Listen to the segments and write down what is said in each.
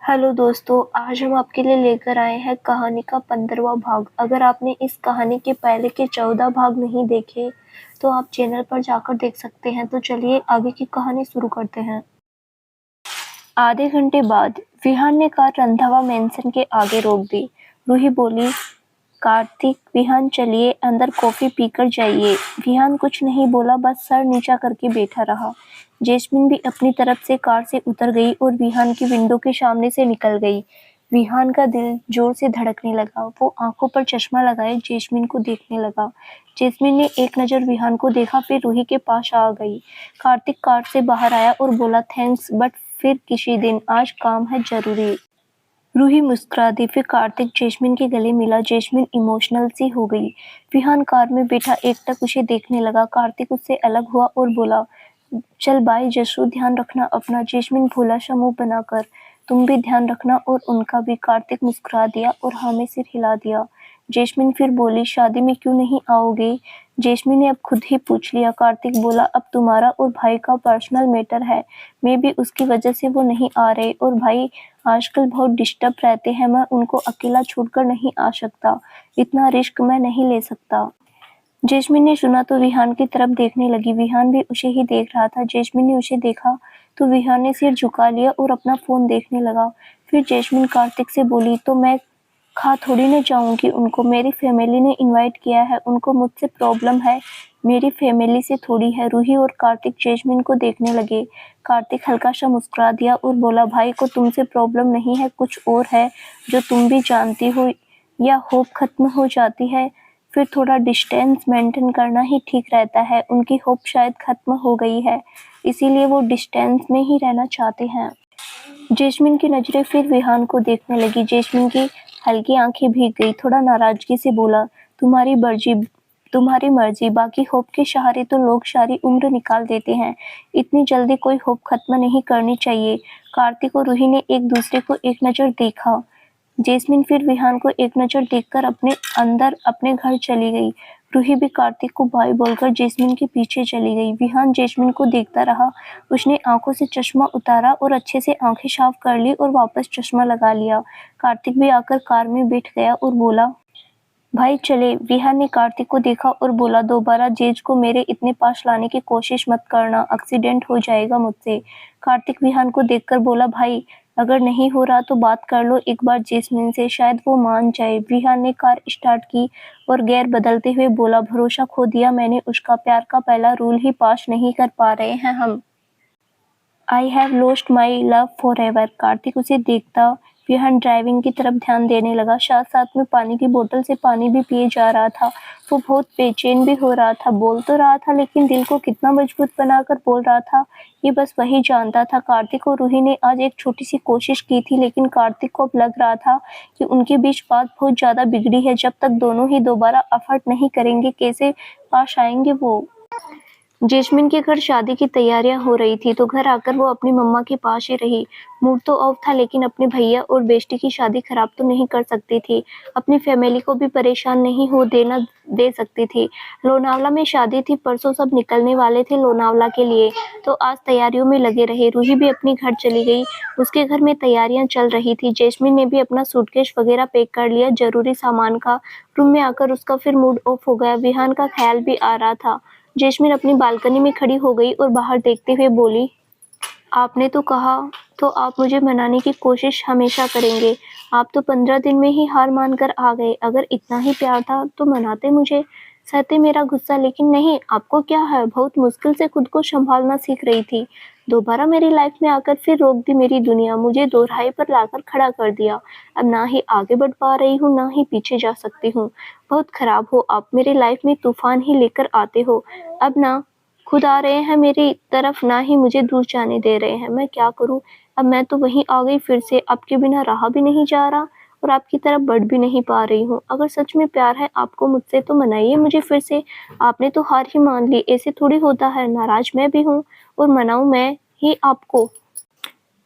Hello दोस्तों, आज हम आपके लिए लेकर आए हैं कहानी का 15वां भाग। अगर आपने इस कहानी के पहले के 14 भाग नहीं देखे, तो आप चैनल पर जाकर देख सकते हैं। तो चलिए आगे की कहानी शुरू करते हैं। आधे घंटे बाद विहान ने कार रंधावा मैंसन के आगे रोक दी। रूही बोली, कार्तिक, विहान चलिए, अंदर कॉफी पीकर जाइए। विहान कुछ नहीं बोला, बस सर नीचा करके बैठा रहा। जैस्मिन भी अपनी तरफ से कार से उतर गई और विहान की विंडो के सामने से निकल गई। विहान का दिल जोर से धड़कने लगा। वो आंखों पर चश्मा लगाए जैस्मिन को देखने लगा। जैस्मिन ने एक नज़र विहान को देखा, फिर रूही के पास आ गई। कार्तिक कार से बाहर आया और बोला, थैंक्स, बट फिर किसी दिन, आज काम है जरूरी। रूही मुस्कुरा दी। फिर कार्तिक जैस्मिन के गले मिला। जैस्मिन इमोशनल सी हो गई। विहान कार में बैठा एकटक उसे देखने लगा। कार्तिक उससे अलग हुआ और बोला, चल बाय जसू, ध्यान रखना अपना। जैस्मिन भोला सा मुंह बनाकर, तुम भी ध्यान रखना और उनका भी। कार्तिक मुस्कुरा दिया और हाँ में सिर हिला दिया। जैस्मिन फिर बोली, शादी में क्यों नहीं आओगे? जैस्मिन ने अब खुद ही पूछ लिया। कार्तिक बोला, अब तुम्हारा और भाई का पर्सनल मैटर है, मैं भी उसकी वजह से वो नहीं आ रहे। और भाई आजकल बहुत डिस्टर्ब रहते हैं, मैं उनको अकेला छोड़कर नहीं आ सकता, इतना रिस्क मैं नहीं ले सकता। जैस्मिन ने सुना तो विहान की तरफ देखने लगी। विहान भी उसे ही देख रहा था। जैस्मिन ने उसे देखा तो विहान ने सिर झुका लिया और अपना फोन देखने लगा। फिर जैस्मिन कार्तिक से बोली, तो मैं खा थोड़ी न जाऊंगी उनको, मेरी फैमिली ने इनवाइट किया है, उनको मुझसे प्रॉब्लम है, मेरी फैमिली से थोड़ी है। रूही और कार्तिक जैस्मिन को देखने लगे। कार्तिक हल्का सा मुस्कुरा दिया और बोला, भाई को तुमसे प्रॉब्लम नहीं है, कुछ और है जो तुम भी जानती हो, या होप खत्म हो जाती है, फिर थोड़ा डिस्टेंस मेंटेन करना ही ठीक रहता है। उनकी होप शायद खत्म हो गई है, इसीलिए वो डिस्टेंस में ही रहना चाहते हैं। जैस्मिन की नजरें फिर विहान को देखने लगी। जैस्मिन की हल्की आंखें भीग गई। थोड़ा नाराजगी से बोला, तुम्हारी मर्जी, तुम्हारी मर्जी, बाकी होप के सहारे तो लोग सारी उम्र निकाल देते हैं, इतनी जल्दी कोई होप खत्म नहीं करनी चाहिए। कार्तिक और रूही ने एक दूसरे को एक नज़र देखा। जैस्मिन फिर विहान को एक नज़र देखकर अपने अंदर अपने घर चली गई। रूही भी कार्तिक को बाय बोलकर जैस्मिन के पीछे चली गई। विहान जैस्मिन को देखता रहा। उसने आंखों से चश्मा उतारा और अच्छे से आंखें साफ कर ली और वापस चश्मा लगा लिया। कार्तिक भी आकर कार में बैठ गया और बोला, भाई चले। विहान ने कार्तिक को देखा और बोला, दोबारा जेज को मेरे इतने पास लाने की कोशिश मत करना, एक्सीडेंट हो जाएगा मुझसे। कार्तिक विहान को देखकर बोला, भाई अगर नहीं हो रहा तो बात कर लो एक बार जैस्मिन से, शायद वो मान जाए। विहान ने कार स्टार्ट की और गियर बदलते हुए बोला, भरोसा खो दिया मैंने उसका, प्यार का पहला रूल ही पास नहीं कर पा रहे हैं हम। I have lost my love for ever. Kartik उसे देखता विहान ड्राइविंग की तरफ ध्यान देने लगा। साथ साथ में पानी की बोतल से पानी भी पिए जा रहा था। वो बहुत बेचैन भी हो रहा था। बोल तो रहा था, लेकिन दिल को कितना मजबूत बनाकर बोल रहा था, ये बस वही जानता था। कार्तिक और रूही ने आज एक छोटी सी कोशिश की थी, लेकिन कार्तिक को अब लग रहा था कि उनके बीच बात बहुत ज़्यादा बिगड़ी है। जब तक दोनों ही दोबारा एफर्ट नहीं करेंगे, कैसे पास आएंगे वो। जैस्मिन के घर शादी की तैयारियां हो रही थी, तो घर आकर वो अपनी मम्मा के पास ही रही। मूड तो ऑफ था, लेकिन अपने भैया और बेस्टी की शादी खराब तो नहीं कर सकती थी। अपनी फैमिली को भी परेशान नहीं हो देना दे सकती थी। लोनावला में शादी थी, परसों सब निकलने वाले थे लोनावला के लिए, तो आज तैयारियों में लगे रहे। रूही भी अपने घर चली गई, उसके घर में तैयारियां चल रही थी। जैस्मिन ने भी अपना सूटकेस वगैरह पैक कर लिया जरूरी सामान का। रूम में आकर उसका फिर मूड ऑफ हो गया। विहान का ख्याल भी आ रहा था। जैस्मिन अपनी बालकनी में खड़ी हो गई और बाहर देखते हुए बोली, आपने तो कहा तो आप मुझे मनाने की कोशिश हमेशा करेंगे। आप तो 15 दिन में ही हार मानकर आ गए। अगर इतना ही प्यार था तो मनाते मुझे, सहते मेरा गुस्सा। लेकिन नहीं, आपको क्या है, बहुत मुश्किल से खुद को संभालना सीख रही थी, दोबारा मेरी लाइफ में आकर फिर रोक दी मेरी दुनिया, मुझे दोराहे पर लाकर खड़ा कर दिया। अब ना ही आगे बढ़ पा रही हूँ, ना ही पीछे जा सकती हूँ। बहुत खराब हो आप, मेरी लाइफ में तूफान ही लेकर आते हो। अब ना खुद आ रहे हैं मेरी तरफ, ना ही मुझे दूर जाने दे रहे हैं। मैं क्या करूं? अब मैं तो वहीं आ गई फिर से, आपके बिना रहा भी नहीं जा रहा और आपकी तरफ बढ़ भी नहीं पा रही हूँ। अगर सच में प्यार है आपको मुझसे, तो मनाइए मुझे फिर से। आपने तो हार ही मान ली, ऐसे थोड़ी होता है। नाराज मैं भी हूँ और मनाऊं मैं ही आपको।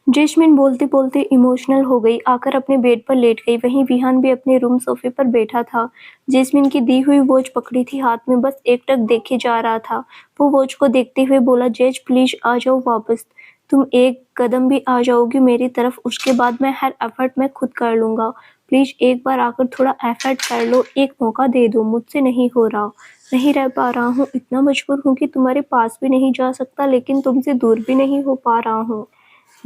जैस्मिन बोलते बोलते इमोशनल हो गई, आकर अपने बेड पर लेट गई। वहीं विहान भी अपने रूम सोफे पर बैठा था। जैस्मिन की दी हुई वॉच पकड़ी थी हाथ में, बस एकटक देखे जा रहा था। वो वॉच को देखते हुए बोला, जेज प्लीज आ जाओ वापस। तुम एक कदम भी आ जाओगी मेरी तरफ, उसके बाद मैं हर एफर्ट मैं खुद कर लूँगा। प्लीज़ एक बार आकर थोड़ा एफर्ट कर लो, एक मौका दे दो, मुझसे नहीं हो रहा, नहीं रह पा रहा हूँ, इतना मजबूर हूँ कि तुम्हारे पास भी नहीं जा सकता, लेकिन तुमसे दूर भी नहीं हो पा रहा हूँ।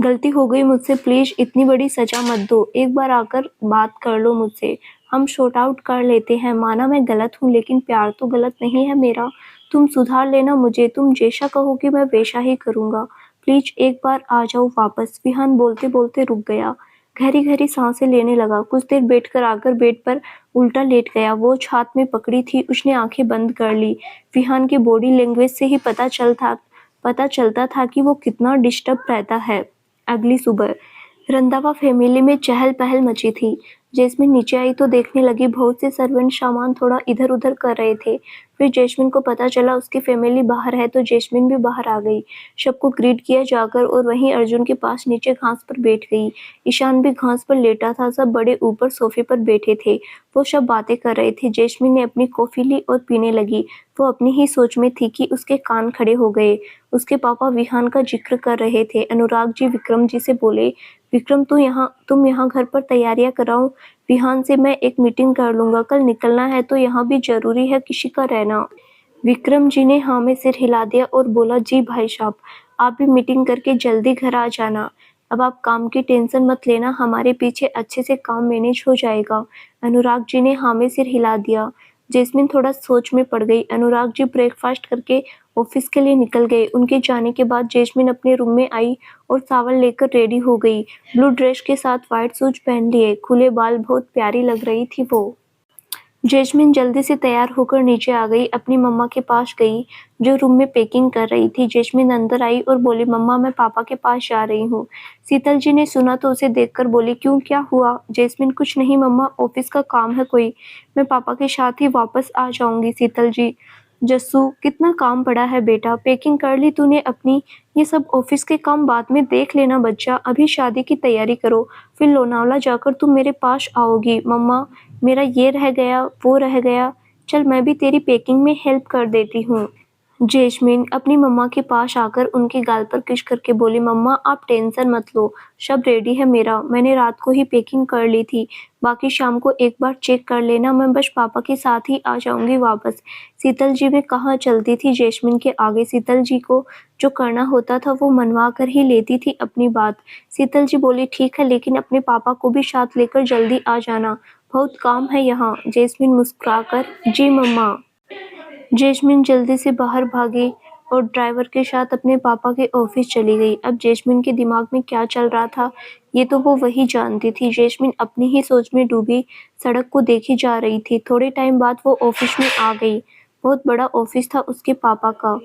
गलती हो गई मुझसे, प्लीज़ इतनी बड़ी सज़ा मत दो, एक बार आकर बात कर लो मुझसे, हम सॉर्ट आउट कर लेते हैं। माना मैं गलत हूँ, लेकिन प्यार तो गलत नहीं है मेरा। तुम सुधार लेना मुझे, तुम जैसा कहोगी मैं वैसा ही करूँगा। प्लीज़ एक बार आ जाओ वापस। विहान बोलते-बोलते रुक गया। गहरी-गहरी सांसें लेने लगा। कुछ देर बैठकर आकर बेड पर उल्टा लेट गया। वॉच हाथ में पकड़ी थी, उसने आंखें बंद कर ली। विहान की बॉडी लैंग्वेज से ही पता चलता था कि वो कितना डिस्टर्ब रहता है। अगली सुबह रंधावा फैमिली में चहल-पहल मची थी। जैस्मिन नीचे आई तो देखने लगी बहुत से सर्वेंट सामान थोड़ा इधर-उधर कर रहे थे। फिर जैस्मिन को पता चला उसकी फैमिली बाहर है तो जैस्मिन भी बाहर आ गई। सबको ग्रीट किया जाकर और वहीं अर्जुन के पास नीचे घास पर बैठ गई। ईशान भी घास पर लेटा था, सब बड़े ऊपर सोफे पर बैठे थे। वो सब बातें कर रहे थे। जैस्मिन ने अपनी कॉफी ली और पीने लगी। वो अपनी ही सोच में थी कि उसके कान खड़े हो गए। उसके पापा विहान का जिक्र कर रहे थे। अनुराग जी विक्रम जी से बोले, विक्रम तुम यहाँ घर पर तैयारियां कराओ, विहान से मैं एक मीटिंग कर लूंगा, कल निकलना है तो यहाँ भी जरूरी है किसी का रहना। विक्रम जी ने हाँ में सिर हिला दिया और बोला, जी भाई साहब, आप भी मीटिंग करके जल्दी घर आ जाना। अब आप काम की टेंशन मत लेना, हमारे पीछे अच्छे से काम मैनेज हो जाएगा। अनुराग जी ने हाँ में सिर हिला दिया। जैस्मिन थोड़ा सोच में पड़ गई। अनुराग जी ब्रेकफास्ट करके ऑफिस के लिए निकल गए। उनके जाने के बाद जैस्मिन अपने रूम में आई और सावन लेकर रेडी हो गई। ब्लू ड्रेस के साथ व्हाइट शूज पहन लिए, खुले बाल, बहुत प्यारी लग रही थी वो। जैस्मिन जल्दी से तैयार होकर नीचे आ गई, अपनी मम्मा के पास गई जो रूम में पैकिंग कर रही थी। जैस्मिन अंदर आई और बोली, मम्मा मैं पापा के पास जा रही हूँ। शीतल जी ने सुना तो उसे देखकर बोली, क्यों, क्या हुआ? जैस्मिन, कुछ नहीं मम्मा, ऑफिस का काम है कोई, मैं पापा के साथ ही वापस आ जाऊंगी। शीतल जी, जस्सू कितना काम पड़ा है बेटा, पैकिंग कर ली तूने अपनी? ये सब ऑफिस के काम बाद में देख लेना बच्चा, अभी शादी की तैयारी करो, फिर लोनावला जाकर तुम मेरे पास आओगी। मम्मा मेरा ये रह गया, वो रह गया, चल मैं भी तेरी पैकिंग में हेल्प कर देती हूँ। जैस्मिन अपनी मम्मा के पास आकर उनके गाल पर किस करके बोली, मम्मा आप टेंशन मत लो, सब रेडी है मेरा, मैंने रात को ही पैकिंग कर ली थी, बाकी शाम को एक बार चेक कर लेना, मैं बस पापा के साथ ही आ जाऊंगी वापस। शीतल जी में कहाँ चलती थी जैस्मिन के आगे। शीतल जी को जो करना होता था वो मनवा कर ही लेती थी अपनी बात। शीतल जी बोली, ठीक है, लेकिन अपने पापा को भी साथ लेकर जल्दी आ जाना, बहुत काम है यहाँ। जैस्मिन मुस्कुराकर, जी मम्मा। जैस्मिन जल्दी से बाहर भागी और ड्राइवर के साथ अपने पापा के ऑफिस चली गई। अब जैस्मिन के दिमाग में क्या चल रहा था ये तो वो वही जानती थी। जैस्मिन अपनी ही सोच में डूबी सड़क को देखी जा रही थी। थोड़े टाइम बाद वो ऑफिस में आ गई। बहुत बड़ा ऑफिस था उसके पापा का।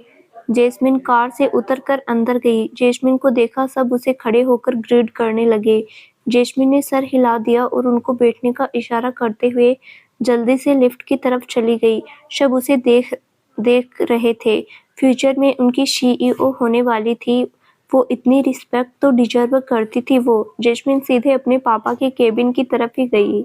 जैस्मिन कार से उतरकर अंदर गई। जैस्मिन को देखा सब उसे खड़े होकर ग्रीट करने लगे। जैस्मिन ने सर हिला दिया और उनको बैठने का इशारा करते हुए जल्दी से लिफ्ट की तरफ चली गई। सब उसे देख देख रहे थे। फ्यूचर में उनकी सीईओ होने वाली थी। वो इतनी रिस्पेक्ट तो डिजर्व करती थी वो। जैस्मिन सीधे अपने पापा के केबिन की तरफ ही गई।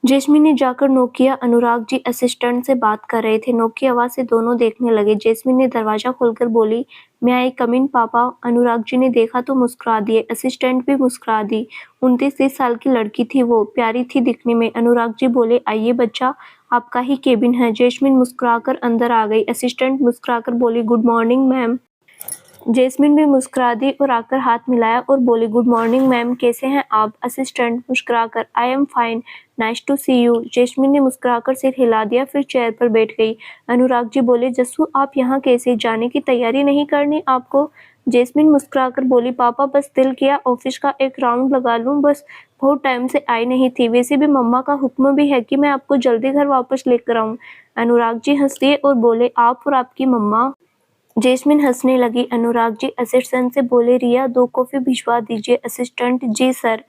जैस्मिन ने जाकर नोकिया अनुराग जी असिस्टेंट से बात कर रहे थे। नोक की आवाज से दोनों देखने लगे। जैस्मिन ने दरवाजा खोलकर बोली, मैं आई कम इन पापा? अनुराग जी ने देखा तो मुस्कुरा दिए। असिस्टेंट भी मुस्कुरा दी। 29-30 साल की लड़की थी वो, प्यारी थी दिखने में। अनुराग जी बोले, आइए बच्चा, आपका ही केबिन है। जैस्मिन मुस्कुराकर अंदर आ गई। असिस्टेंट मुस्कुराकर बोली, गुड मॉर्निंग मैम। जैस्मिन भी मुस्कुरा दी और आकर हाथ मिलाया और बोली, गुड मॉर्निंग मैम, कैसे हैं आप? असिस्टेंट मुस्कुराकर, I am fine, nice to see you. Jasmine ने मुस्कुराकर सिर हिला दिया, फिर चेयर पर बैठ गई। अनुराग जी बोले, जस्सू आप यहाँ कैसे, जाने की तैयारी नहीं करनी आपको? जैस्मिन मुस्कुराकर बोली, पापा बस दिल किया ऑफिस का एक राउंड लगा लूँ बस, बहुत टाइम से आई नहीं थी, वैसे भी मम्मा का हुक्म भी है कि मैं आपको जल्दी घर वापस लेकर आऊँ। अनुराग जी हंस दिए और बोले, आप और आपकी मम्मा? जैस्मिन हंसने लगी। अनुराग जी असिस्टेंट से बोले, रिया 2 कॉफी भिजवा दीजिए। असिस्टेंट, जी सर।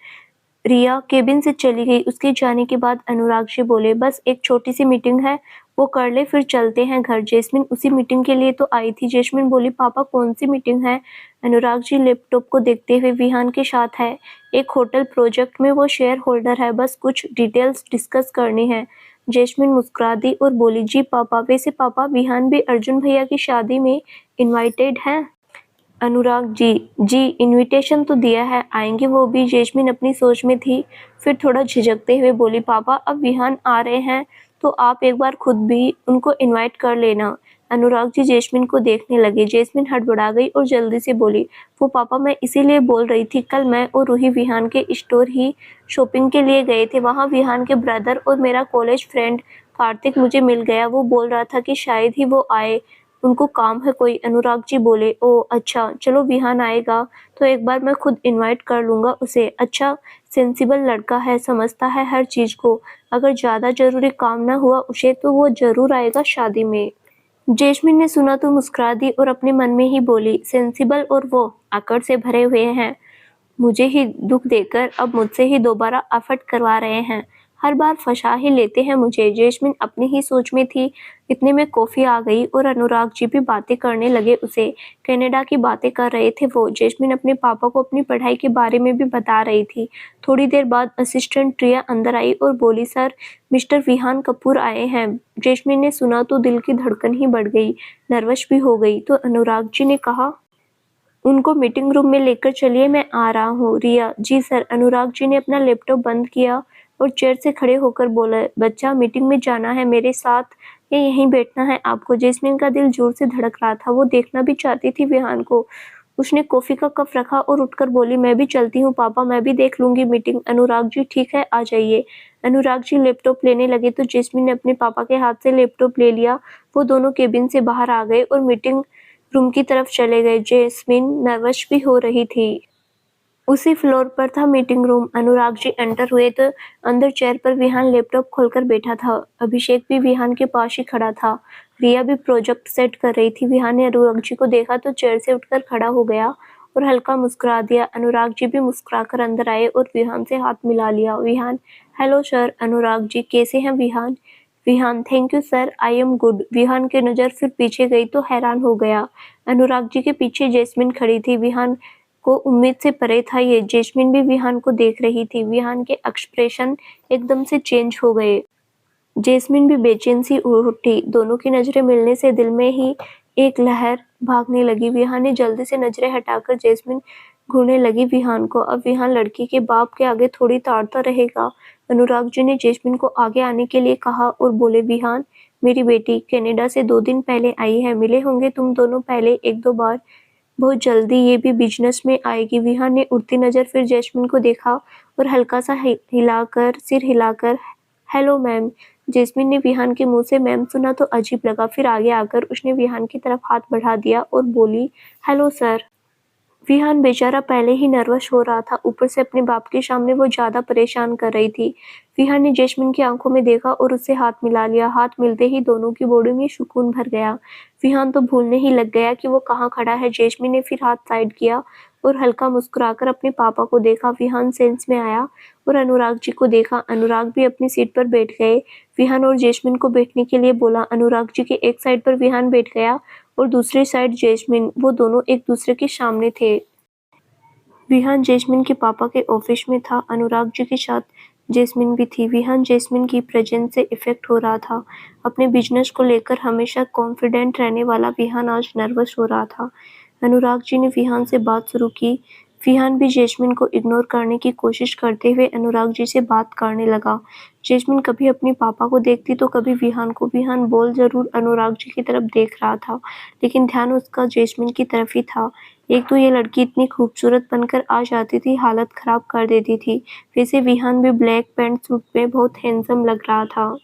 रिया केबिन से चली गई। उसके जाने के बाद अनुराग जी बोले, बस एक छोटी सी मीटिंग है, वो कर ले फिर चलते हैं घर। जैस्मिन उसी मीटिंग के लिए तो आई थी। जैस्मिन बोली, पापा कौन सी मीटिंग है? अनुराग जी लैपटॉप को देखते हुए, विहान के साथ है, एक होटल प्रोजेक्ट में वो शेयर होल्डर है, बस कुछ डिटेल्स डिस्कस करनी है। जैस्मिन मुस्कुरा दी और बोली, जी पापा, वैसे पापा विहान भी अर्जुन भैया की शादी में इनवाइटेड है? अनुराग जी इनविटेशन तो दिया है, आएंगे वो भी। जैस्मिन अपनी सोच में थी, फिर थोड़ा झिझकते हुए बोली, पापा अब विहान आ रहे हैं तो आप एक बार खुद भी उनको इनवाइट कर लेना। अनुराग जी जैस्मिन को देखने लगे। जैस्मिन हड़बड़ा गई और जल्दी से बोली, वो पापा मैं इसीलिए बोल रही थी, कल मैं और रूही विहान के स्टोर ही शॉपिंग के लिए गए थे। वहाँ विहान के ब्रदर और मेरा कॉलेज फ्रेंड कार्तिक मुझे मिल गया। वो बोल रहा था कि शायद ही वो आए, उनको काम है कोई। अनुराग जी बोले, ओ अच्छा, चलो विहान आएगा तो एक बार मैं खुद इनवाइट कर लूंगा उसे। अच्छा सेंसिबल लड़का है, समझता है हर चीज को। अगर ज्यादा जरूरी काम ना हुआ उसे तो वो जरूर आएगा शादी में। जैस्मिन ने सुना तो मुस्कुरा दी और अपने मन में ही बोली, सेंसिबल और वो आकड़ से भरे हुए हैं। मुझे ही दुख देकर अब मुझसे ही दोबारा अफट करवा रहे हैं। हर बार फंसा ही लेते हैं मुझे। जैस्मिन अपनी ही सोच में थी। इतने में कॉफी आ गई और अनुराग जी भी बातें करने लगे उसे। कनाडा की बातें कर रहे थे वो। जैस्मिन अपने पापा को अपनी पढ़ाई के बारे में भी बता रही थी। थोड़ी देर बाद असिस्टेंट प्रिया अंदर आई और बोली, सर मिस्टर विहान कपूर आए हैं। जैस्मिन ने सुना तो दिल की धड़कन ही बढ़ गई, नर्वस भी हो गई। तो अनुराग जी ने कहा, उनको मीटिंग रूम में लेकर चलिए, मैं आ रहा हूँ। रिया, जी सर। अनुराग जी ने अपना लैपटॉप बंद किया और चेयर से खड़े होकर बोला, बच्चा मीटिंग में जाना है मेरे साथ या यहीं बैठना है आपको? जैस्मिन का दिल जोर से धड़क रहा था। वो देखना भी चाहती थी विहान को। उसने कॉफी का कप रखा और उठकर बोली, मैं भी चलती हूँ पापा, मैं भी देख लूंगी मीटिंग। अनुराग जी, ठीक है, आ जाइए। अनुराग जी लैपटॉप लेने लगे तो जैस्मिन ने अपने पापा के हाथ से लैपटॉप ले लिया। वो दोनों केबिन से बाहर आ गए और मीटिंग रूम की तरफ चले गए। जैस्मिन नर्वस भी हो रही थी। उसी फ्लोर पर था meeting room. Anurag ji enter हुए तो अंदर चेयर पर विहान लैपटॉप खोलकर बैठा था। अभिषेक भी विहान के पास ही खड़ा था। रिया भी प्रोजेक्ट सेट कर रही थी। विहान ने अनुराग जी को देखा तो चेयर से उठकर खड़ा हो गया और हल्का मुस्कुरा दिया। अनुराग जी भी मुस्कुराकर अंदर आए और विहान से हाथ मिला लिया। Vihaan, hello sir. अनुराग जी, कैसे हैं Vihaan? Vihaan, thank you sir, I am good. Vihaan की नजर फिर पीछे गई तो हैरान हो गया। अनुराग जी के पीछे जैस्मिन खड़ी थी। विहान को उम्मीद से परे था ये। जैस्मिन भी विहान को देख रही थी। विहान के एक्सप्रेशन एकदम से चेंज हो गए। जैस्मिन भी बेचैन सी उठी। दोनों की नजरें मिलने से दिल में ही एक लहर भागने लगी। विहान ने जल्दी से नजरें हटाकर जैस्मिन घूरने लगी विहान को। अब विहान लड़की के बाप के आगे थोड़ी ताड़ता रहेगा। अनुराग जी ने जैस्मिन को आगे आने के लिए कहा और बोले, विहान मेरी बेटी कनाडा से 2 दिन पहले आई है। मिले होंगे तुम दोनों पहले 1-2 बार। बहुत जल्दी ये भी बिजनेस में आएगी। विहान ने उड़ती नजर फिर जैस्मिन को देखा और हल्का सा सिर हिलाकर, हेलो मैम। जैस्मिन ने विहान के मुंह से मैम सुना तो अजीब लगा। फिर आगे आकर उसने विहान की तरफ हाथ बढ़ा दिया और बोली, हेलो सर। विहान बेचारा पहले ही नर्वस हो रहा था, ऊपर से अपने बाप के सामने वो ज्यादा परेशान कर रही थी। विहान ने जैस्मिन की आंखों में देखा और उससे हाथ मिला लिया। हाथ मिलते ही दोनों की बॉडी में सुकून भर गया। विहान तो भूलने ही लग गया कि वो कहाँ खड़ा है। जैस्मिन ने फिर हाथ साइड किया और हल्का मुस्कुराकर अपने पापा को देखा। विहान सेंस में आया और अनुराग जी को देखा। अनुराग भी अपनी सीट पर बैठ गए। विहान और जैस्मिन को बैठने के लिए बोला। अनुराग जी के एक साइड पर विहान बैठ गया और दूसरी साइड जैस्मिन। वो दोनों एक दूसरे के सामने थे। विहान जैस्मिन के पापा के ऑफिस में था। अनुराग जी के साथ जैस्मिन भी थी। विहान जैस्मिन की प्रेजेंस से इफेक्ट हो रहा था। अपने बिजनेस को लेकर हमेशा कॉन्फिडेंट रहने वाला विहान आज नर्वस हो रहा था। अनुराग जी ने विहान से बात शुरू की। विहान भी जैस्मिन को इग्नोर करने की कोशिश करते हुए अनुराग जी से बात करने लगा। जैस्मिन कभी अपने पापा को देखती तो कभी विहान को। विहान बोल जरूर अनुराग जी की तरफ देख रहा था, लेकिन ध्यान उसका जैस्मिन की तरफ ही था। एक तो ये लड़की इतनी खूबसूरत बनकर आ जाती थी, हालत खराब कर देती थी। वैसे विहान भी ब्लैक पैंट सूट में बहुत हैंडसम लग रहा था।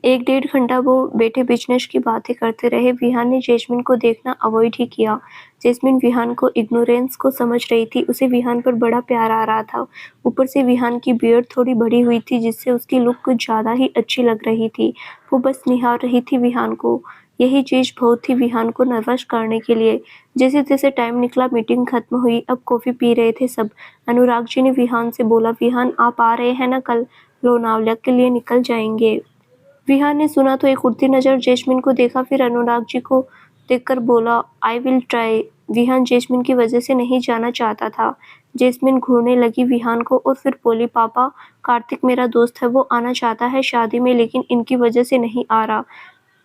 1-1.5 घंटा वो बैठे बिजनेस की बातें करते रहे। विहान ने जैस्मिन को देखना अवॉइड ही किया। जैस्मिन विहान को इग्नोरेंस को समझ रही थी। उसे विहान पर बड़ा प्यार आ रहा था। ऊपर से विहान की बियर्ड थोड़ी बड़ी हुई थी जिससे उसकी लुक कुछ ज्यादा ही अच्छी लग रही थी। वो बस निहार रही थी विहान को। यही चीज बहुत थी विहान को नर्वस करने के लिए। जैसे जैसे टाइम निकला मीटिंग खत्म हुई। अब कॉफी पी रहे थे सब। अनुराग जी ने विहान से बोला, विहान आप आ रहे हैं ना कल? लोनावला के लिए निकल जाएंगे। विहान ने सुना तो एक उड़ती नजर जैस्मिन को देखा, फिर अनुराग जी को देखकर बोला, I will try. Vihaan Jasmine की वजह से नहीं जाना चाहता था। जैस्मिन घूरने लगी विहान को और फिर बोली, पापा कार्तिक मेरा दोस्त है, वो आना चाहता है शादी में, लेकिन इनकी वजह से नहीं आ रहा।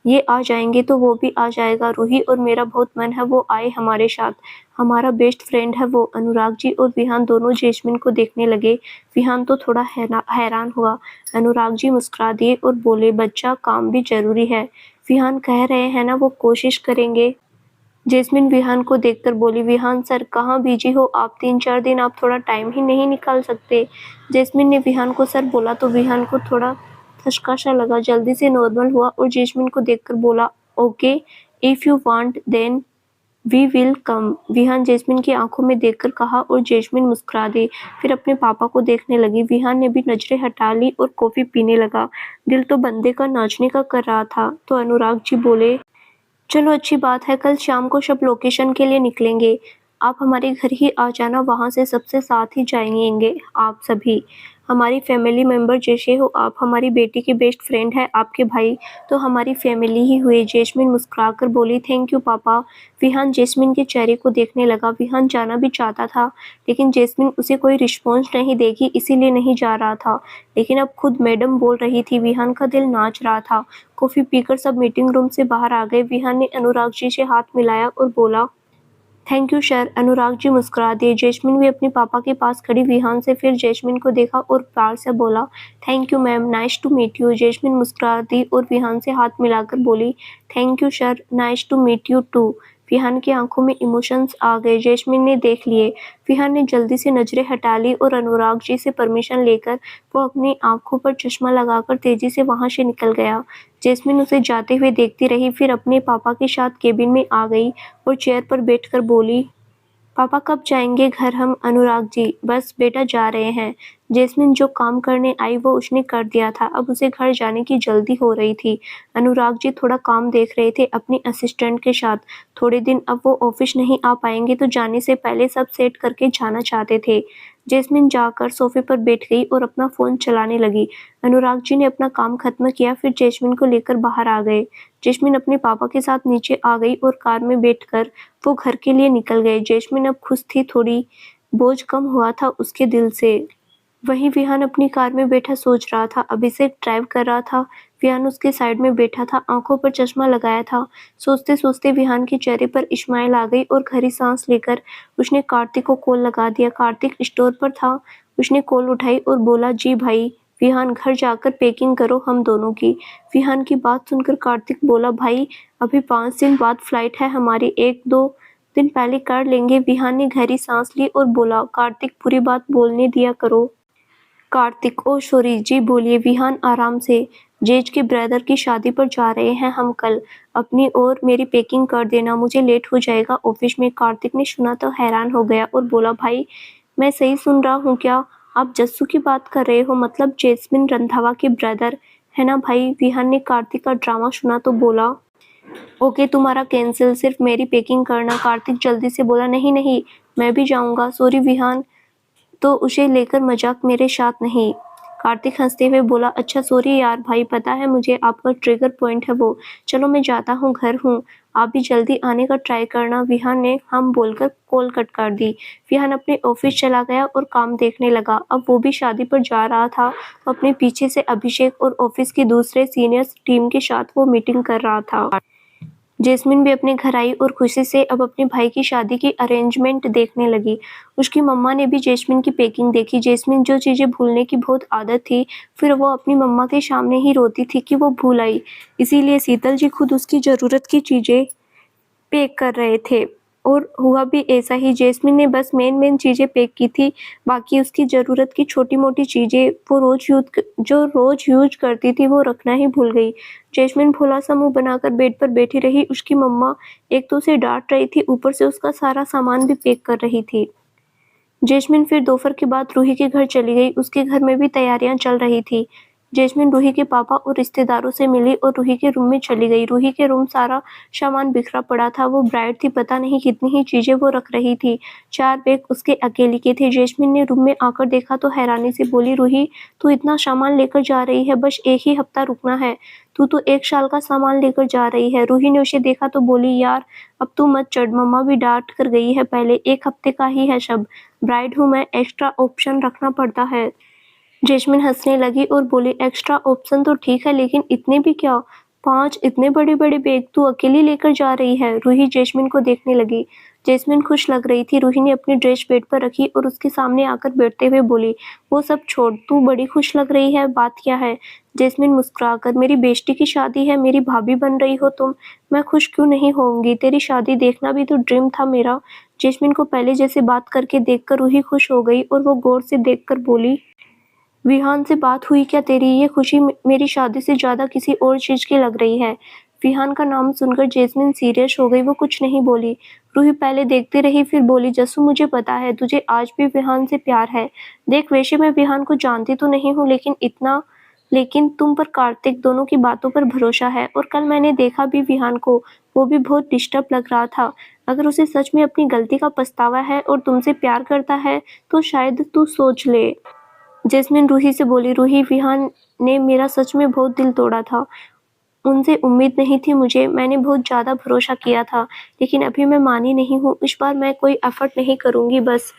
ये आ जाएंगे तो वो भी आ जाएगा। रूही और मेरा बहुत मन है वो आए हमारे साथ। हमारा बेस्ट फ्रेंड है वो। अनुराग जी और विहान दोनों जैस्मिन को देखने लगे। विहान तो थोड़ा हैरान हुआ। अनुराग जी मुस्कुरा दिए और बोले, बच्चा काम भी जरूरी है। विहान कह रहे हैं ना वो कोशिश करेंगे। जैस्मिन विहान को देखकर बोली, विहान सर कहाँ बिजी हो आप? 3-4 दिन आप थोड़ा टाइम ही नहीं निकाल सकते? जैस्मिन ने विहान को सर बोला तो विहान को थोड़ा धचका सा लगा, जल्दी से नॉर्मल हुआ और जैस्मिन को देखकर बोला, okay if you want then we will come. Vihaan Jasmine की आंखों में देखकर कहा और जैस्मिन मुस्कुरा दी। फिर अपने पापा को देखने लगी। विहान ने भी नजरें हटा ली और कॉफी पीने लगा। दिल तो बंदे का नाचने का कर रहा था। तो अनुराग जी बोले, चलो अच्छी बात है, कल शाम को सब लोकेशन के लिए निकलेंगे। आप हमारे घर ही आ जाना, वहाँ से सबसे साथ ही जाएंगे आप सभी। हमारी फैमिली मेंबर जैसे हो आप। हमारी बेटी के बेस्ट फ्रेंड है आपके भाई, तो हमारी फैमिली ही हुए। जैस्मिन मुस्कुराकर बोली, थैंक यू पापा। विहान जैस्मिन के चेहरे को देखने लगा। विहान जाना भी चाहता था, लेकिन जैस्मिन उसे कोई रिस्पॉन्स नहीं देगी इसीलिए नहीं जा रहा था। लेकिन अब खुद मैडम बोल रही थी। विहान का दिल नाच रहा था। कॉफी पीकर सब मीटिंग रूम से बाहर आ गए। विहान ने अनुराग जी से हाथ मिलाया और बोला, थैंक यू सर। अनुराग जी मुस्कुरा दिए। जैस्मिन भी अपने पापा के पास खड़ी विहान से फिर जैस्मिन को देखा और प्यार से बोला, thank you ma'am, nice to meet you. Jasmine मुस्कुरा दी और विहान से हाथ मिलाकर बोली, thank you sir, nice to meet you too. Vihaan की आंखों में इमोशंस आ गए। जैस्मिन ने देख लिए। विहान ने जल्दी से नजरें हटा ली और अनुराग जी से परमिशन लेकर वो अपनी आंखों पर चश्मा लगाकर तेजी से वहां से निकल गया। जैस्मिन उसे जाते हुए देखती रही, फिर अपने पापा के साथ केबिन में आ गई और चेयर पर बैठकर बोली, पापा कब जाएंगे घर हम? अनुराग जी, बस बेटा जा रहे हैं। जैस्मिन जो काम करने आई वो उसने कर दिया था, अब उसे घर जाने की जल्दी हो रही थी। अनुराग जी थोड़ा काम देख रहे थे अपनी असिस्टेंट के साथ। थोड़े दिन अब वो ऑफिस नहीं आ पाएंगे तो जाने से पहले सब सेट करके जाना चाहते थे। जैस्मिन जाकर सोफे पर बैठ गई और अपना फोन चलाने लगी। अनुराग जी ने अपना काम खत्म किया, फिर जैस्मिन को लेकर बाहर आ गए। जैस्मिन अपने पापा के साथ नीचे आ गई और कार में बैठकर वो घर के लिए निकल गए। जैस्मिन अब खुश थी, थोड़ी बोझ कम हुआ था उसके दिल से। वहीं विहान अपनी कार में बैठा सोच रहा था। अभिषेक ड्राइव कर रहा था। विहान उसके साइड में बैठा था, आंखों पर चश्मा लगाया था। सोचते सोचते विहान के चेहरे पर इस्माइल आ गई और गहरी सांस लेकर उसने कार्तिक को कॉल लगा दिया। कार्तिक स्टोर पर था। उसने कॉल उठाई और बोला, जी भाई। विहान, घर जाकर पैकिंग करो हम दोनों की। विहान की बात सुनकर कार्तिक बोला, भाई अभी 5 दिन बाद फ्लाइट है हमारी, 1-2 दिन पहले कर लेंगे। विहान ने गहरी सांस ली और बोला, कार्तिक पूरी बात बोलने दिया करो। कार्तिक, ओ सॉरी जी, बोलिए। विहान आराम से। जेज के ब्रदर की शादी पर जा रहे हैं हम कल। अपनी और मेरी पैकिंग कर देना, मुझे लेट हो जाएगा ऑफिस में। कार्तिक ने सुना तो हैरान हो गया और बोला, भाई मैं सही सुन रहा हूँ क्या? आप जस्सू की बात कर रहे हो? मतलब जैस्मिन रंधावा के ब्रदर, है ना भाई? विहान ने कार्तिक का ड्रामा सुना तो बोला, ओके तुम्हारा कैंसिल, सिर्फ मेरी पैकिंग करना। कार्तिक जल्दी से बोला, नहीं नहीं, मैं भी जाऊंगा। सॉरी विहान, तो उसे लेकर मजाक मेरे साथ नहीं। कार्तिक हंसते हुए बोला, अच्छा सॉरी यार भाई, पता है मुझे आपका ट्रिगर पॉइंट है वो। चलो मैं जाता हूँ, घर हूँ। आप भी जल्दी आने का ट्राई करना। विहान ने हम बोलकर कॉल कट कर दी। विहान अपने ऑफिस चला गया और काम देखने लगा। अब वो भी शादी पर जा रहा था। अपने पीछे से अभिषेक और ऑफिस की दूसरे सीनियर्स टीम के साथ वो मीटिंग कर रहा था। जैस्मिन भी अपने घर आई और खुशी से अब अपने भाई की शादी की अरेंजमेंट देखने लगी। उसकी मम्मा ने भी जैस्मिन की पैकिंग देखी। जैस्मिन जो चीजें भूलने की बहुत आदत थी, फिर वो अपनी मम्मा के सामने ही रोती थी कि वो भूल आई। इसीलिए शीतल जी खुद उसकी जरूरत की चीजें पैक कर रहे थे। और हुआ भी ऐसा ही। जैस्मिन ने बस मेन चीजें पैक की थी, बाकी उसकी जरूरत की छोटी मोटी चीजें वो रोज यूज करती थी वो रखना ही भूल गई। जैस्मिन भोला सा मुंह बनाकर बेड पर बैठी रही। उसकी मम्मा एक तो उसे डांट रही थी, ऊपर से उसका सारा सामान भी पैक कर रही थी। जैस्मिन फिर दोपहर के बाद रूही के घर चली गई। उसके घर में भी तैयारियां चल रही थी। जैस्मिन रूही के पापा और रिश्तेदारों से मिली और रूही के रूम में चली गई। रूही के रूम सारा सामान बिखरा पड़ा था। वो ब्राइड थी, पता नहीं कितनी ही चीजें वो रख रही थी। 4 बैग उसके अकेले के थे। जैस्मिन ने रूम में आकर देखा तो हैरानी से बोली, रूही तू इतना सामान लेकर जा रही है? बस 1 ही हफ्ता रुकना है, तू तो 1 साल का सामान लेकर जा रही है। रूही ने उसे देखा तो बोली, यार अब तू मत चढ़, मम्मा भी डांट कर गई है, पहले 1 हफ्ते का ही है सब। ब्राइड हूँ मैं, एक्स्ट्रा ऑप्शन रखना पड़ता है। जैस्मिन हंसने लगी और बोली, एक्स्ट्रा ऑप्शन तो ठीक है, लेकिन इतने भी क्या? 5 इतने बड़े-बड़े बैग तू अकेली लेकर जा रही है। रूही जैस्मिन को देखने लगी। जैस्मिन खुश लग रही थी। रूही ने अपनी ड्रेस बेड पर रखी और उसके सामने आकर बैठते हुए बोली, वो सब छोड़, तू बड़ी खुश लग रही है, बात क्या है? जैस्मिन मुस्कुराकर, मेरी बेस्टी की शादी है, मेरी भाभी बन रही हो तुम, मैं खुश क्यों नहीं होऊंगी? तेरी शादी देखना भी तो ड्रीम था मेरा। जैस्मिन को पहले जैसे बात करके देखकर रूही खुश हो गई और वो गौर से देखकर बोली, विहान से बात हुई क्या तेरी? ये खुशी मेरी शादी से ज्यादा किसी और चीज की लग रही है। विहान का नाम सुनकर जैस्मिन सीरियस हो गई। वो कुछ नहीं बोली। रूही पहले देखती रही, फिर बोली, जस्सू मुझे पता है तुझे आज भी विहान से प्यार है। देख वैसे मैं विहान को जानती तो नहीं हूँ, लेकिन तुम पर कार्तिक दोनों की बातों पर भरोसा है। और कल मैंने देखा भी विहान को, वो भी बहुत डिस्टर्ब लग रहा था। अगर उसे सच में अपनी गलती का पछतावा है और तुमसे प्यार करता है तो शायद तू सोच ले। जैस्मिन रूही से बोली, रूही, विहान ने मेरा सच में बहुत दिल तोड़ा था। उनसे उम्मीद नहीं थी मुझे, मैंने बहुत ज़्यादा भरोसा किया था, लेकिन अभी मैं मानी नहीं हूँ। इस बार मैं कोई एफर्ट नहीं करूँगी, बस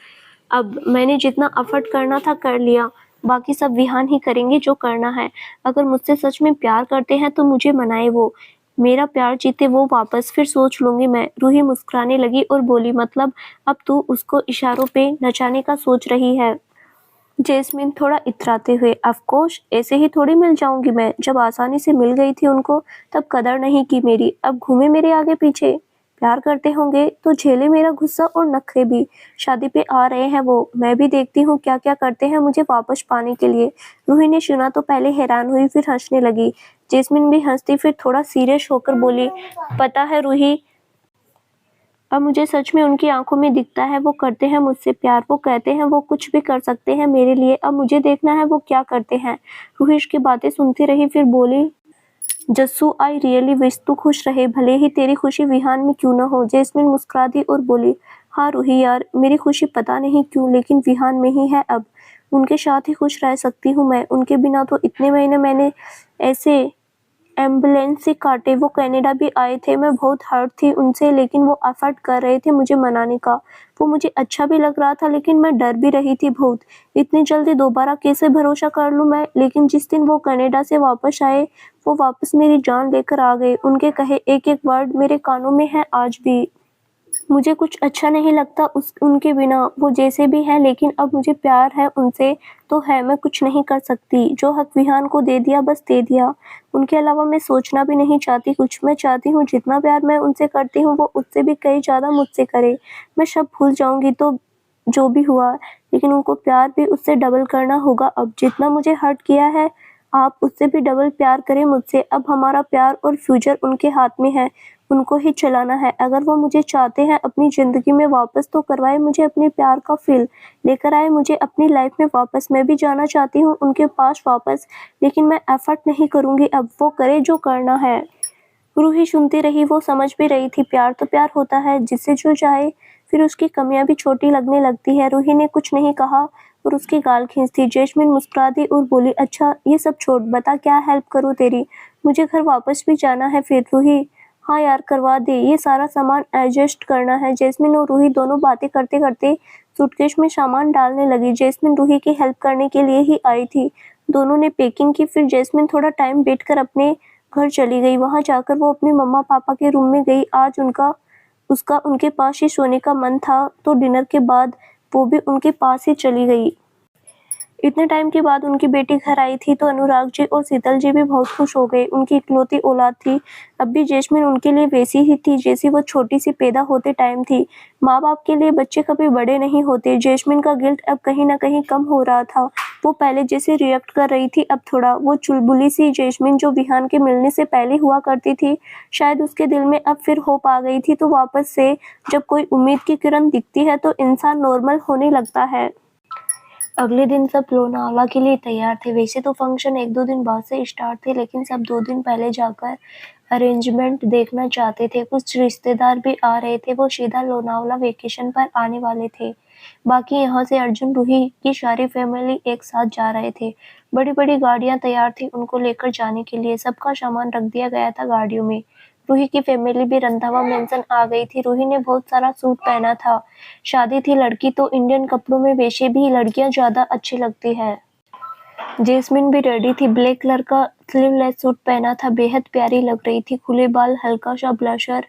अब मैंने जितना एफर्ट करना था कर लिया, बाकी सब विहान ही करेंगे जो करना है। अगर मुझसे सच में प्यार करते हैं तो मुझे मनाए वो, मेरा प्यार जीते वो वापस, फिर सोच लूँगी मैं। रूही मुस्कुराने लगी और बोली, मतलब अब तू उसको इशारों पे नचाने का सोच रही है? जैस्मिन थोड़ा इतराते हुए, ऑफ कोर्स, ऐसे ही थोड़ी मिल जाऊंगी मैं। जब आसानी से मिल गई थी उनको तब कदर नहीं की मेरी, अब घूमे मेरे आगे पीछे। प्यार करते होंगे तो झेले मेरा गुस्सा और नखरे भी। शादी पे आ रहे हैं वो, मैं भी देखती हूँ क्या क्या करते हैं मुझे वापस पाने के लिए। रूही ने सुना तो पहले हैरान हुई, फिर हंसने लगी। जैस्मिन भी हंसती, फिर थोड़ा सीरियस होकर बोली, पता है रूही, अब मुझे सच में उनकी आंखों में दिखता है, वो करते हैं मुझसे प्यार। वो कहते हैं वो कुछ भी कर सकते हैं मेरे लिए, अब मुझे देखना है वो क्या करते हैं। रूही की बातें सुनती रही, फिर बोली, जस्सू, आई रियली विश तू खुश रहे, भले ही तेरी खुशी विहान में क्यों ना हो। जैस्मिन मुस्कुरा दी और बोली, हाँ रूही यार, मेरी खुशी पता नहीं क्यों लेकिन विहान में ही है अब। उनके साथ ही खुश रह सकती हूँ मैं। उनके बिना तो इतने महीने मैंने ऐसे एम्बुलेंस से काटे। वो कनाडा भी आए थे, मैं बहुत हर्ट थी उनसे, लेकिन वो एफर्ट कर रहे थे मुझे मनाने का। वो मुझे अच्छा भी लग रहा था, लेकिन मैं डर भी रही थी बहुत। इतनी जल्दी दोबारा कैसे भरोसा कर लूँ मैं? लेकिन जिस दिन वो कनाडा से वापस आए, वो वापस मेरी जान लेकर आ गए। उनके कहे एक एक वर्ड मेरे कानों में है आज भी। मुझे कुछ अच्छा नहीं लगता उनके बिना, वो जैसे भी है, लेकिन अब मुझे प्यार है उनसे तो है, मैं कुछ नहीं कर सकती। जो हक विहान को दे दिया बस दे दिया। उनके अलावा मैं सोचना भी नहीं चाहती कुछ। मैं चाहती हूँ जितना प्यार मैं उनसे करती हूँ वो उससे भी कहीं ज़्यादा मुझसे करे। मैं सब भूल जाऊंगी तो जो भी हुआ, लेकिन उनको प्यार भी उससे डबल करना होगा। अब जितना मुझे हर्ट किया है, आप उससे भी डबल प्यार करें मुझसे। अब हमारा प्यार और फ्यूचर उनके हाथ में है, उनको ही चलाना है। अगर वो मुझे चाहते हैं अपनी ज़िंदगी में वापस तो करवाए मुझे अपने प्यार का फ़ील, लेकर आए मुझे अपनी लाइफ में वापस। मैं भी जाना चाहती हूँ उनके पास वापस, लेकिन मैं एफर्ट नहीं करूँगी अब। वो करे जो करना है। रूही सुनती रही, वो समझ भी रही थी प्यार तो प्यार होता है, जिससे जो चाहे। फिर उसकी कमियां भी छोटी लगने लगती है। रूही ने कुछ नहीं कहा और उसकी गाल खींचती। जैस्मिन मुस्कुरा दी और बोली, अच्छा ये सब छोड़, बता क्या हेल्प करूँ तेरी? मुझे घर वापस भी जाना है फिर। रूही, हाँ यार करवा दे, ये सारा सामान एडजस्ट करना है। जैस्मिन और रूही दोनों बातें करते करते सूटकेस में सामान डालने लगी। जैस्मिन रूही की हेल्प करने के लिए ही आई थी। दोनों ने पैकिंग की। फिर जैस्मिन थोड़ा टाइम बैठकर अपने घर चली गई। वहां जाकर वो अपने मम्मा पापा के रूम में गई। आज उसका उनके पास ही सोने का मन था, तो डिनर के बाद वो भी उनके पास ही चली गई। इतने टाइम के बाद उनकी बेटी घर आई थी तो अनुराग जी और शीतल जी भी बहुत खुश हो गए। उनकी इकलौती औलाद थी। अब भी जैस्मिन उनके लिए वैसी ही थी जैसी वो छोटी सी पैदा होते टाइम थी। माँ बाप के लिए बच्चे कभी बड़े नहीं होते। जैस्मिन का गिल्ट अब कहीं ना कहीं कम हो रहा था। वो पहले जैसे रिएक्ट कर रही थी अब थोड़ा। वो चुलबुली सी जैस्मिन जो विहान के मिलने से पहले हुआ करती थी, शायद उसके दिल में अब फिर होप आ गई थी। तो वापस से जब कोई उम्मीद की किरण दिखती है तो इंसान नॉर्मल होने लगता है। अगले दिन सब लोनावला के लिए तैयार थे। वैसे तो फंक्शन 1-2 दिन बाद से स्टार्ट थे, लेकिन सब 2 दिन पहले जाकर अरेंजमेंट देखना चाहते थे। कुछ रिश्तेदार भी आ रहे थे, वो सीधा लोनावला वेकेशन पर आने वाले थे। बाकी यहाँ से अर्जुन, रूही की सारी फैमिली एक साथ जा रहे थे। बड़ी बड़ी गाड़ियाँ तैयार थी उनको लेकर जाने के लिए। सबका सामान रख दिया गया था गाड़ियों में। रूही की फैमिली भी रंधावा मेंशन आ गई थी। रूही ने बहुत सारा सूट पहना था। शादी थी, लड़की तो इंडियन कपड़ों में वैसे भी लड़कियां ज्यादा अच्छी लगती है। जेस्मिन भी रेडी थी। ब्लैक कलर का स्लीवलेस सूट पहना था, बेहद प्यारी लग रही थी। खुले बाल, हल्का सा ब्लशर,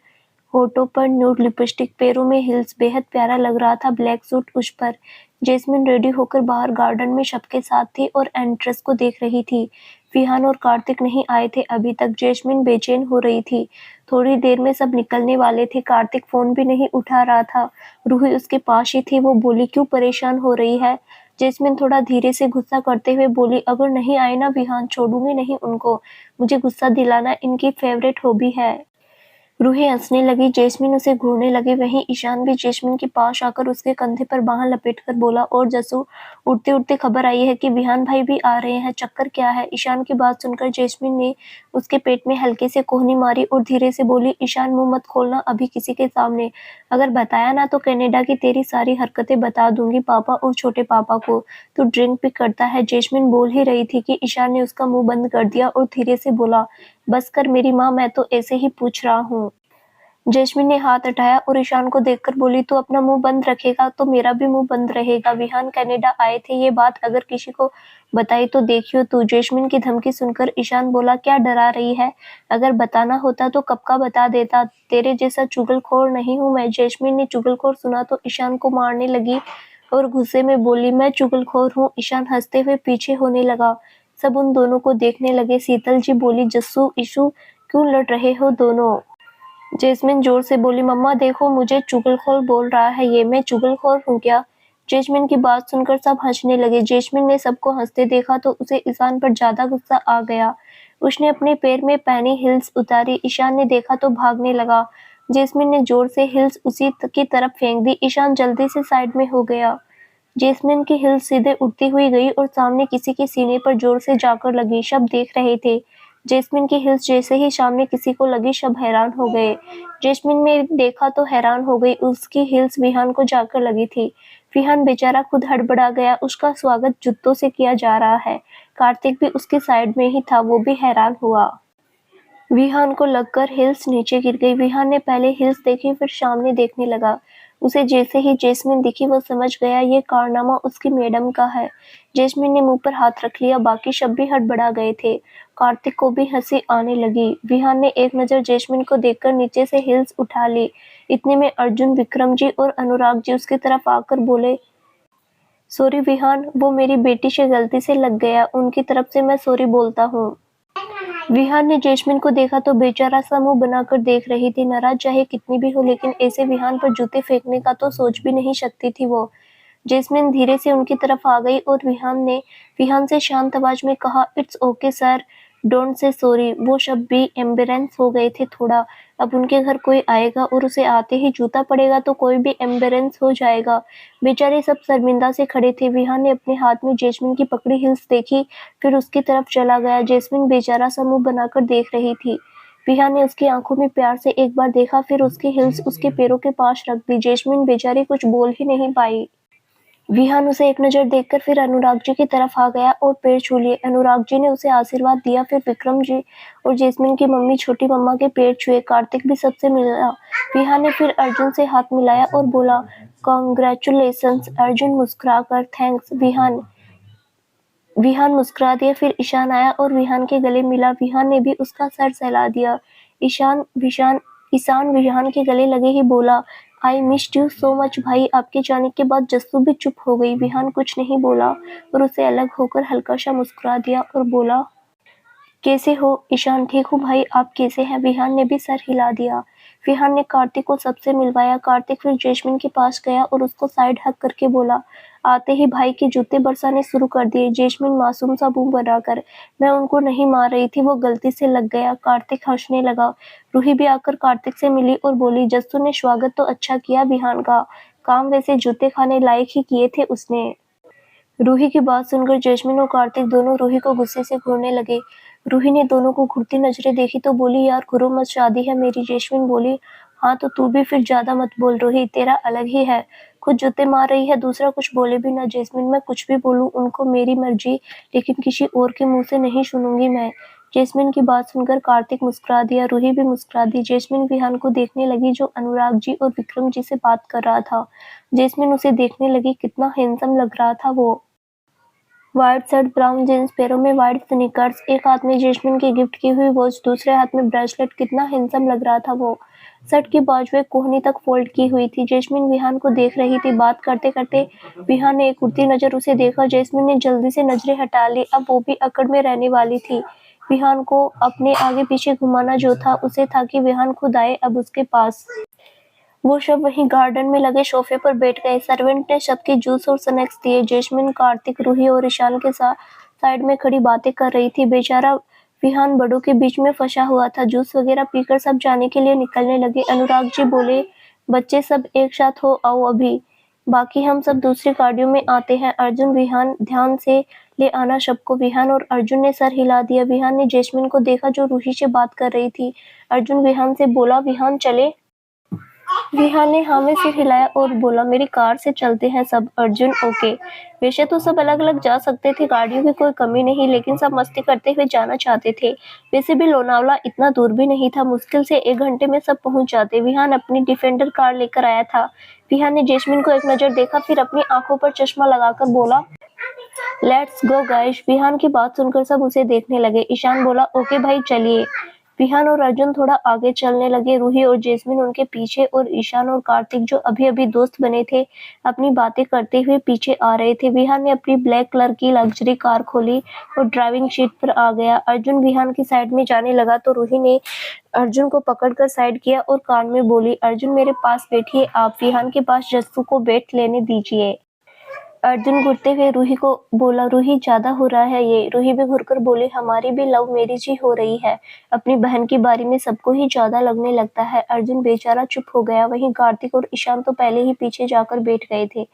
होठों पर न्यूड लिपस्टिक, पैरों में हील्स, बेहद प्यारा लग रहा था ब्लैक सूट उस पर। जेस्मिन रेडी होकर बाहर गार्डन में सबके साथ थी और एंट्रेंस को देख रही थी। विहान और कार्तिक नहीं आए थे अभी तक। जेस्मिन बेचैन हो रही थी। थोड़ी देर में सब निकलने वाले थे। कार्तिक फोन भी नहीं उठा रहा था। रूही उसके पास ही थी। वो बोली, क्यों परेशान हो रही है? जेस्मिन थोड़ा धीरे से गुस्सा करते हुए बोली, अगर नहीं आए ना विहान, छोड़ूंगी नहीं उनको। मुझे गुस्सा दिलाना इनकी फेवरेट हॉबी है। रूही हंसने लगी। जेस्मिन उसे घूरने लगी। वहीं ईशान भी जेस्मिन के पास आकर उसके कंधे पर बांह लपेटकर बोला, और जसू, उड़ते उड़ते खबर आई है कि विहान भाई भी आ रहे हैं। चक्कर क्या है? ईशान की बात सुनकर जेस्मिन ने उसके पेट में हल्के से कोहनी मारी और धीरे से बोली, ईशान मुंह मत खोलना अभी किसी के सामने। अगर बताया ना तो कनाडा की तेरी सारी हरकतें बता दूंगी पापा और छोटे पापा को। तू ड्रिंक भी करता है। जेस्मिन बोल ही रही थी कि ईशान ने उसका मुंह बंद कर दिया और धीरे से बोला, बस कर मेरी माँ, मैं तो ऐसे ही पूछ रहा हूँ। जेस्मिन ने हाथ हटाया और ईशान को देखकर बोली, तू अपना मुंह बंद रखेगा तो मेरा भी मुंह बंद रहेगा। विहान कनाडा आए थे, ये बात अगर किसी को बताई तो देखियो तू। जेस्मिन की धमकी सुनकर ईशान बोला, क्या डरा रही है? अगर बताना होता तो कब का बता देता। तेरे जैसा चुगलखोर नहीं हूं मैं। जेस्मिन ने चुगलखोर सुना तो ईशान को मारने लगी और गुस्से में बोली, मैं चुगलखोर हूँ? ईशान हंसते हुए पीछे होने लगा। सब उन दोनों को देखने लगे। शीतल जी बोली, जस्सू ईशू क्यों लड़ रहे हो दोनों? जेस्मिन जोर से बोली, मम्मा देखो, मुझे चुगलखोर बोल रहा है ये। मैं चुगलखोर हूँ क्या? जेस्मिन की बात सुनकर सब हंसने लगे। जेस्मिन ने सबको हंसते देखा तो उसे ईशान पर ज्यादा गुस्सा आ गया। उसने अपने पैर में पहनी हील्स उतारी। ईशान ने देखा तो भागने लगा। जेस्मिन ने जोर से हील्स उसी की तरफ फेंक दी। ईशान जल्दी से साइड में हो गया। जेस्मिन की हील्स सीधे उड़ती हुई गई और सामने किसी के सीने पर जोर से जाकर लगी। सब देख रहे थे। जेस्मिन की हिल्स जैसे ही सामने किसी को लगी, सब हैरान हो गए। जेस्मिन ने देखा तो हैरान हो गई। उसकी हिल्स विहान को जाकर लगी थी। विहान बेचारा खुद हड़बड़ा गया। उसका स्वागत जूतों से किया जा रहा है। कार्तिक भी उसकी साइड में ही था। वो भी हैरान हुआ। विहान को लगकर हिल्स नीचे गिर गई। विहान ने पहले हिल्स देखी, फिर सामने देखने लगा। उसे जैसे ही जेस्मिन दिखी वो समझ गया ये कारनामा उसकी मैडम का है। जेस्मिन ने मुंह पर हाथ रख लिया। बाकी सब भी हड़बड़ा गए थे। कार्तिक को भी हंसी आने लगी। विहान ने एक नजर जेस्मिन को देखकर नीचे से हिल्स उठा ली। इतने में अर्जुन, विक्रम जी और अनुराग जी उसकी तरफ आकर बोले, सॉरी विहान, वो मेरी बेटी से गलती से लग गया। उनकी तरफ से मैं सॉरी बोलता हूँ। विहान ने जेस्मिन को देखा तो बेचारा सा मुंह बनाकर देख रही थी। नाराज चाहे कितनी भी हो, लेकिन ऐसे विहान पर जूते फेंकने का तो सोच भी नहीं सकती थी वो। जेस्मिन धीरे से उनकी तरफ आ गई और विहान से शांत आवाज में कहा, it's okay sir, don't say sorry. वो शब्द भी एम्बेरेंस हो गए थे थोड़ा। अब उनके घर कोई आएगा और उसे आते ही जूता पड़ेगा तो कोई भी एम्बेरेंस हो जाएगा। बेचारे सब शर्मिंदा से खड़े थे। विहान ने अपने हाथ में जेस्मिन की पकड़ी हिल्स देखी, फिर उसकी तरफ चला गया। जेस्मिन बेचारा सा मुंह बनाकर देख रही थी। विहान ने उसकी आंखों में प्यार से एक बार देखा, फिर उसकी हिल्स उसके पैरों के पास रख दी। जेस्मिन बेचारी कुछ बोल ही नहीं पाई। विहान उसे एक नजर देखकर फिर अनुराग जी की तरफ आ गया और पैर छू लिए। अनुराग जी ने उसे आशीर्वाद दिया। फिर विक्रम जी और जेस्मिन की मम्मी छोटी मम्मा के पैर छुए। कार्तिक भी सबसे मिला। विहान ने फिर अर्जुन से हाथ मिलाया और बोला, कॉन्ग्रेचुलेशंस। अर्जुन मुस्कुराकर थैंक्स। विहान मुस्कुरा दिया। फिर ईशान आया और विहान के गले मिला। विहान ने भी उसका सर सहला दिया। ईशान विहान के गले लगे ही बोला, I missed you so much भाई। आपके जाने के बाद जस्सू भी चुप हो गई। विहान कुछ नहीं बोला और उसे अलग होकर हल्का सा मुस्कुरा दिया और बोला, कैसे हो? ईशान, ठीक हूँ भाई, आप कैसे हैं? विहान ने भी सर हिला दिया। विहान ने कार्तिक को सबसे मिलवाया। कार्तिक फिर जेस्मिन के पास गया और उसको साइड हक करके बोला, आते ही भाई के जूते बरसाने शुरू कर दिए। जेस्मिन मासूम सा मुंह बनाकर, मैं उनको नहीं मार रही थी, वो गलती से लग गया। कार्तिक हंसने लगा। रूही भी आकर कार्तिक से मिली और बोली, जस्सू ने स्वागत तो अच्छा किया विहान का, काम वैसे जूते खाने लायक ही किए थे उसने। रूही की बात सुनकर जेस्मिन और कार्तिक दोनों रूही को गुस्से से घूरने लगे। रूही ने दोनों को घूरती नजरें देखी तो बोली, यार घूरो मत, शादी है मेरी। जेस्मिन बोली, हाँ तो तू भी फिर ज्यादा मत बोल रूही, तेरा अलग ही है। खुद जूते मार रही है, दूसरा कुछ बोले भी ना। जेस्मिन, मैं कुछ भी बोलूं उनको मेरी मर्जी, लेकिन किसी और के मुंह से नहीं सुनूंगी मैं। जेस्मिन की बात सुनकर कार्तिक मुस्कुरा दिया। रूही भी मुस्कुरा दी। जेस्मिन विहान को देखने लगी जो अनुराग जी और विक्रम जी से बात कर रहा था। जेस्मिन उसे देखने लगी, कितना हैंडसम लग रहा था वो। व्हाइट शर्ट, ब्राउन जींस, पैरों में व्हाइट स्नीकर्स, एक हाथ में जैस्मिन की गिफ्ट की हुई वॉच, दूसरे हाथ में ब्रेसलेट। कितना हैंडसम लग रहा था वो। शर्ट की बाजुएं कोहनी तक फोल्ड की हुई थी। जैस्मिन विहान को देख रही थी। बात करते करते विहान ने एक उड़ती नजर उसे देखा। जैस्मिन ने जल्दी से नजरें हटा ली। अब वो भी अकड़ में रहने वाली थी। विहान को अपने आगे पीछे घुमाना जो था उसे था कि विहान खुद आए अब उसके पास। वो सब वहीं गार्डन में लगे सोफे पर बैठ गए। सर्वेंट ने सबके जूस और स्नैक्स दिए। जैस्मिन, कार्तिक, रूही और ईशान के साथ साइड में खड़ी बातें कर रही थी। बेचारा विहान बड़ों के बीच में फंसा हुआ था। जूस वगैरह पीकर सब जाने के लिए निकलने लगे। अनुराग जी बोले, बच्चे सब एक साथ हो आओ अभी, बाकी हम सब दूसरी गाड़ियों में आते हैं। अर्जुन, विहान, ध्यान से ले आना सबको। विहान और अर्जुन ने सर हिला दिया। विहान ने जैस्मिन को देखा जो रूही से बात कर रही थी। अर्जुन विहान से बोला, विहान चले। विहान ने हाँ में सिर हिलाया और बोला, मेरी कार से चलते हैं सब। अर्जुन, ओके। वैसे तो सब अलग अलग जा सकते थे, गाड़ियों की कोई कमी नहीं, लेकिन सब मस्ती करते हुए जाना चाहते थे। वैसे भी लोनावला इतना दूर भी नहीं था, मुश्किल से 1 घंटे में सब पहुंच जाते। विहान अपनी डिफेंडर कार लेकर आया था। विहान ने जैस्मिन को एक नजर देखा, फिर अपनी आंखों पर चश्मा लगाकर बोला, लेट्स गो गाइस। विहान की बात सुनकर सब उसे देखने लगे। ईशान बोला, ओके भाई चलिए। विहान और अर्जुन थोड़ा आगे चलने लगे। रूही और जैस्मिन उनके पीछे और ईशान और कार्तिक जो अभी अभी दोस्त बने थे अपनी बातें करते हुए पीछे आ रहे थे। विहान ने अपनी ब्लैक कलर की लग्जरी कार खोली और ड्राइविंग सीट पर आ गया। अर्जुन विहान की साइड में जाने लगा तो रूही ने अर्जुन को पकड़कर साइड किया और कान में बोली, अर्जुन मेरे पास बैठिए आप। विहान के पास जस्सू को बैठ लेने दीजिए। अर्जुन घुरते हुए रूही को बोला, रूही ज्यादा हो रहा है ये। रूही भी घुरकर बोली, हमारी भी लव मैरिज ही हो रही है। अपनी बहन की बारी में सबको ही ज्यादा लगने लगता है। अर्जुन बेचारा चुप हो गया। वहीं कार्तिक और ईशान तो पहले ही पीछे जाकर बैठ गए थे।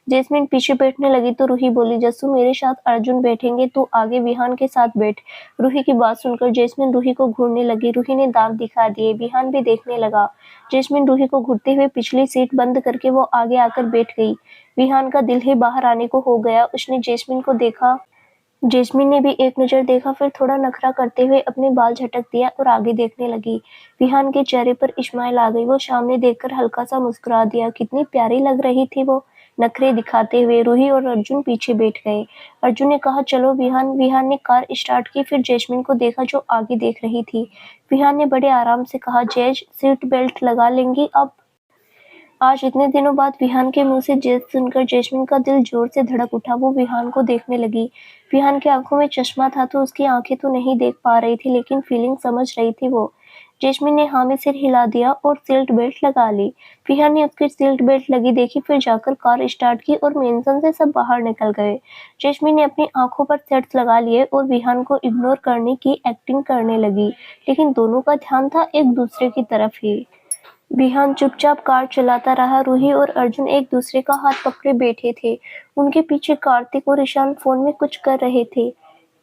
जैस्मिन पीछे बैठने लगी तो रूही बोली, जस्सू मेरे साथ अर्जुन बैठेंगे, तू आगे विहान के साथ बैठ। रूही की बात सुनकर जैस्मिन रूही को घूरने लगी। रूही ने दांत दिखा दिए। विहान भी देखने लगा। जैस्मिन रूही को घूरते हुए पिछली सीट बंद करके वो आगे आकर बैठ गई। विहान का दिल ही बाहर आने को हो गया। उसने जैस्मिन को देखा। जैस्मिन ने भी एक नजर देखा, फिर थोड़ा नखरा करते हुए अपने बाल झटक दिया और आगे देखने लगी। विहान के चेहरे पर इस्माइल आ गई। वो सामने देखकर हल्का सा मुस्कुरा दिया। कितनी प्यारी लग रही थी वो नखरे दिखाते हुए। रूही और अर्जुन पीछे बैठ गए। अर्जुन ने कहा, चलो विहान। विहान ने कार स्टार्ट की, फिर जैस्मिन को देखा जो आगे देख रही थी। विहान ने बड़े आराम से कहा, जैज सीट बेल्ट लगा लेंगी अब। आज इतने दिनों बाद विहान के मुंह से जैज सुनकर जैस्मिन का दिल जोर से धड़क उठा। वो विहान को देखने लगी। विहान की आंखों में चश्मा था तो उसकी आंखें तो नहीं देख पा रही थी, लेकिन फीलिंग समझ रही थी वो। जैस्मिन ने हाँ में सिर हिला दिया और सीट बेल्ट लगा ली। विहान ने उसकी सीट बेल्ट लगी देखी, फिर जाकर कार स्टार्ट की और मेंशन से सब बाहर निकल गए। जैस्मिन ने अपनी आंखों पर सेट्स लगा लिए और विहान को इग्नोर करने की एक्टिंग करने लगी, लेकिन दोनों का ध्यान था एक दूसरे की तरफ ही। विहान चुपचाप कार चलाता रहा। रूही और अर्जुन एक दूसरे का हाथ पकड़े बैठे थे। उनके पीछे कार्तिक और ईशान फोन में कुछ कर रहे थे।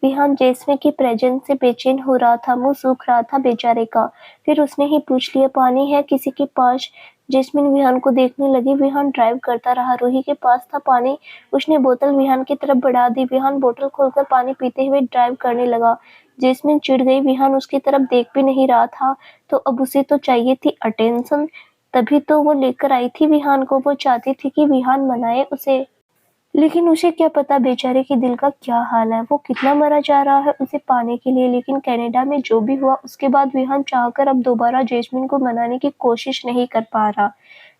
विहान जैस्मिन की प्रेजेंस से बेचैन हो रहा था। मुंह सूख रहा था बेचारे का। फिर उसने ही पूछ लिया, पानी है किसी के पास? जैस्मिन विहान को देखने लगी। विहान ड्राइव करता रहा। रूही के पास था पानी। उसने बोतल विहान की तरफ बढ़ा दी। विहान बोतल खोलकर पानी पीते हुए ड्राइव करने लगा। जैस्मिन चिढ़ गई। विहान उसकी तरफ देख भी नहीं रहा था, तो अब उसे तो चाहिए थी अटेंशन। तभी तो वो लेकर आई थी विहान को। वो चाहती थी कि विहान मनाए उसे, लेकिन उसे क्या पता बेचारे के दिल का क्या हाल है। वो कितना मरा जा रहा है उसे पाने के लिए। लेकिन कनाडा में जो भी हुआ उसके बाद विहान चाहकर अब दोबारा जैस्मिन को मनाने की कोशिश नहीं कर पा रहा।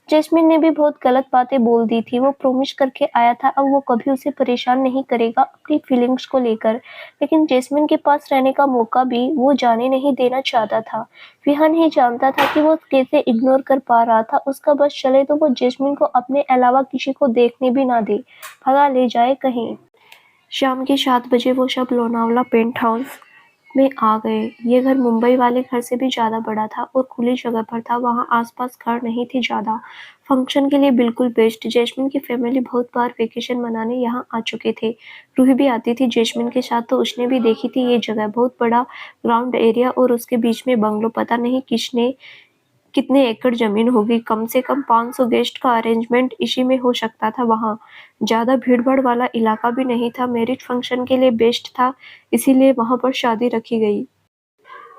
जैस्मिन ने भी बहुत गलत बातें बोल दी थी। वो प्रॉमिस करके आया था अब वो कभी उसे परेशान नहीं करेगा अपनी फीलिंग्स को लेकर, लेकिन जैस्मिन के पास रहने का मौका भी वो जाने नहीं देना चाहता था। विहान ही जानता था कि वो कैसे इग्नोर कर पा रहा था। उसका बस चले तो वो जैस्मिन को अपने अलावा किसी को देखने भी ना दे, भगा ले जाए कहीं। शाम के 7 बजे वो सब लोनावला पेंट हाउस में आ गए। ये घर मुंबई वाले घर से भी ज़्यादा बड़ा था और खुली जगह पर था। वहाँ आसपास घर नहीं थे ज़्यादा। फंक्शन के लिए बिल्कुल बेस्ट। जैस्मिन की फैमिली बहुत बार वेकेशन मनाने यहाँ आ चुके थे। रूही भी आती थी जैस्मिन के साथ, तो उसने भी देखी थी ये जगह। बहुत बड़ा ग्राउंड एरिया और उसके बीच में बंगलो। पता नहीं किसने कितने एकड़ जमीन होगी। कम से कम 500 गेस्ट का अरेंजमेंट इसी में हो सकता था। वहाँ ज़्यादा भीड़-भाड़ वाला इलाका भी नहीं था। मैरिज फंक्शन के लिए बेस्ट था, इसीलिए वहाँ पर शादी रखी गई।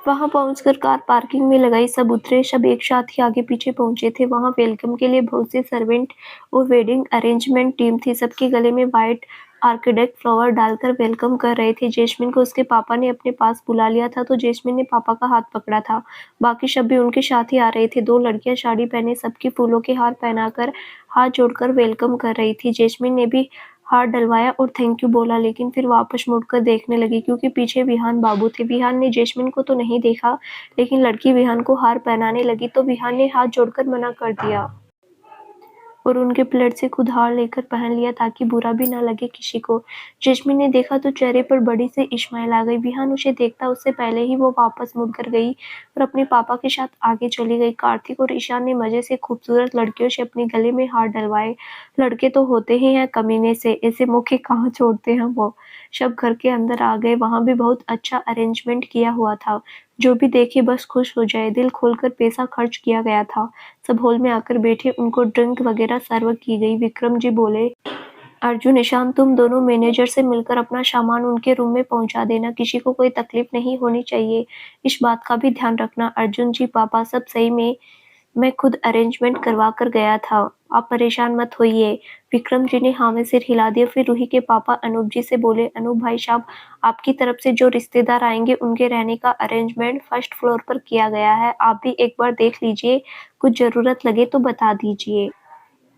वहाँ पहुंचकर कार पार्किंग में लगाई। सब उतरे। सब एक साथ ही आगे पीछे पहुंचे थे। वहाँ वेलकम के लिए बहुत से सर्वेंट और वेडिंग अरेंजमेंट टीम थी। सबके गले में वाइट ऑर्किडेक फ्लावर डालकर वेलकम कर रहे थे। जैस्मिन को उसके पापा ने अपने पास बुला लिया था तो जैस्मिन ने पापा का हाथ पकड़ा था। बाकी सब भी उनके साथ ही आ रहे थे। 2 लड़कियां साड़ी पहने सबकी फूलों के हार पहनाकर हाथ जोड़कर वेलकम कर रही थी। जैस्मिन ने भी हार डलवाया और थैंक यू बोला, लेकिन फिर वापस मुड़कर देखने लगी क्योंकि पीछे विहान बाबू थे। विहान ने जैस्मिन को तो नहीं देखा, लेकिन लड़की विहान को हार पहनाने लगी तो विहान ने हाथ जोड़कर मना कर दिया और उनके प्लेट से खुद हार लेकर पहन लिया ताकि बुरा भी ना लगे किसी को। जैस्मिन ने देखा तो चेहरे पर बड़ी सी स्माइल आ गई। विहान उसे देखता उससे पहले ही वो वापस मुड़कर गई और अपने पापा के साथ आगे चली गई। कार्तिक और ईशान ने मजे से खूबसूरत लड़कियों से अपने गले में हार डलवाए। लड़के तो होते ही हैं कमीने से, ऐसे मौके कहाँ छोड़ते हैं वो। सब घर के अंदर आ गए। वहां भी बहुत अच्छा अरेंजमेंट किया हुआ था। जो भी देखे बस खुश हो जाए। दिल खोलकर पैसा खर्च किया गया था। सब हॉल में आकर बैठे। उनको ड्रिंक वगैरह सर्व की गई। विक्रम जी बोले, अर्जुन ईशान तुम दोनों मैनेजर से मिलकर अपना सामान उनके रूम में पहुंचा देना। किसी को कोई तकलीफ नहीं होनी चाहिए, इस बात का भी ध्यान रखना। अर्जुन जी पापा सब सही में मैं खुद अरेंजमेंट करवा कर गया था, आप परेशान मत होइए। विक्रम जी ने हाँ में सिर हिला दिया। फिर रूही के पापा अनूप जी से बोले, अनूप भाई साहब आपकी तरफ से जो रिश्तेदार आएंगे उनके रहने का अरेंजमेंट फर्स्ट फ्लोर पर किया गया है, आप भी एक बार देख लीजिए, कुछ जरूरत लगे तो बता दीजिए।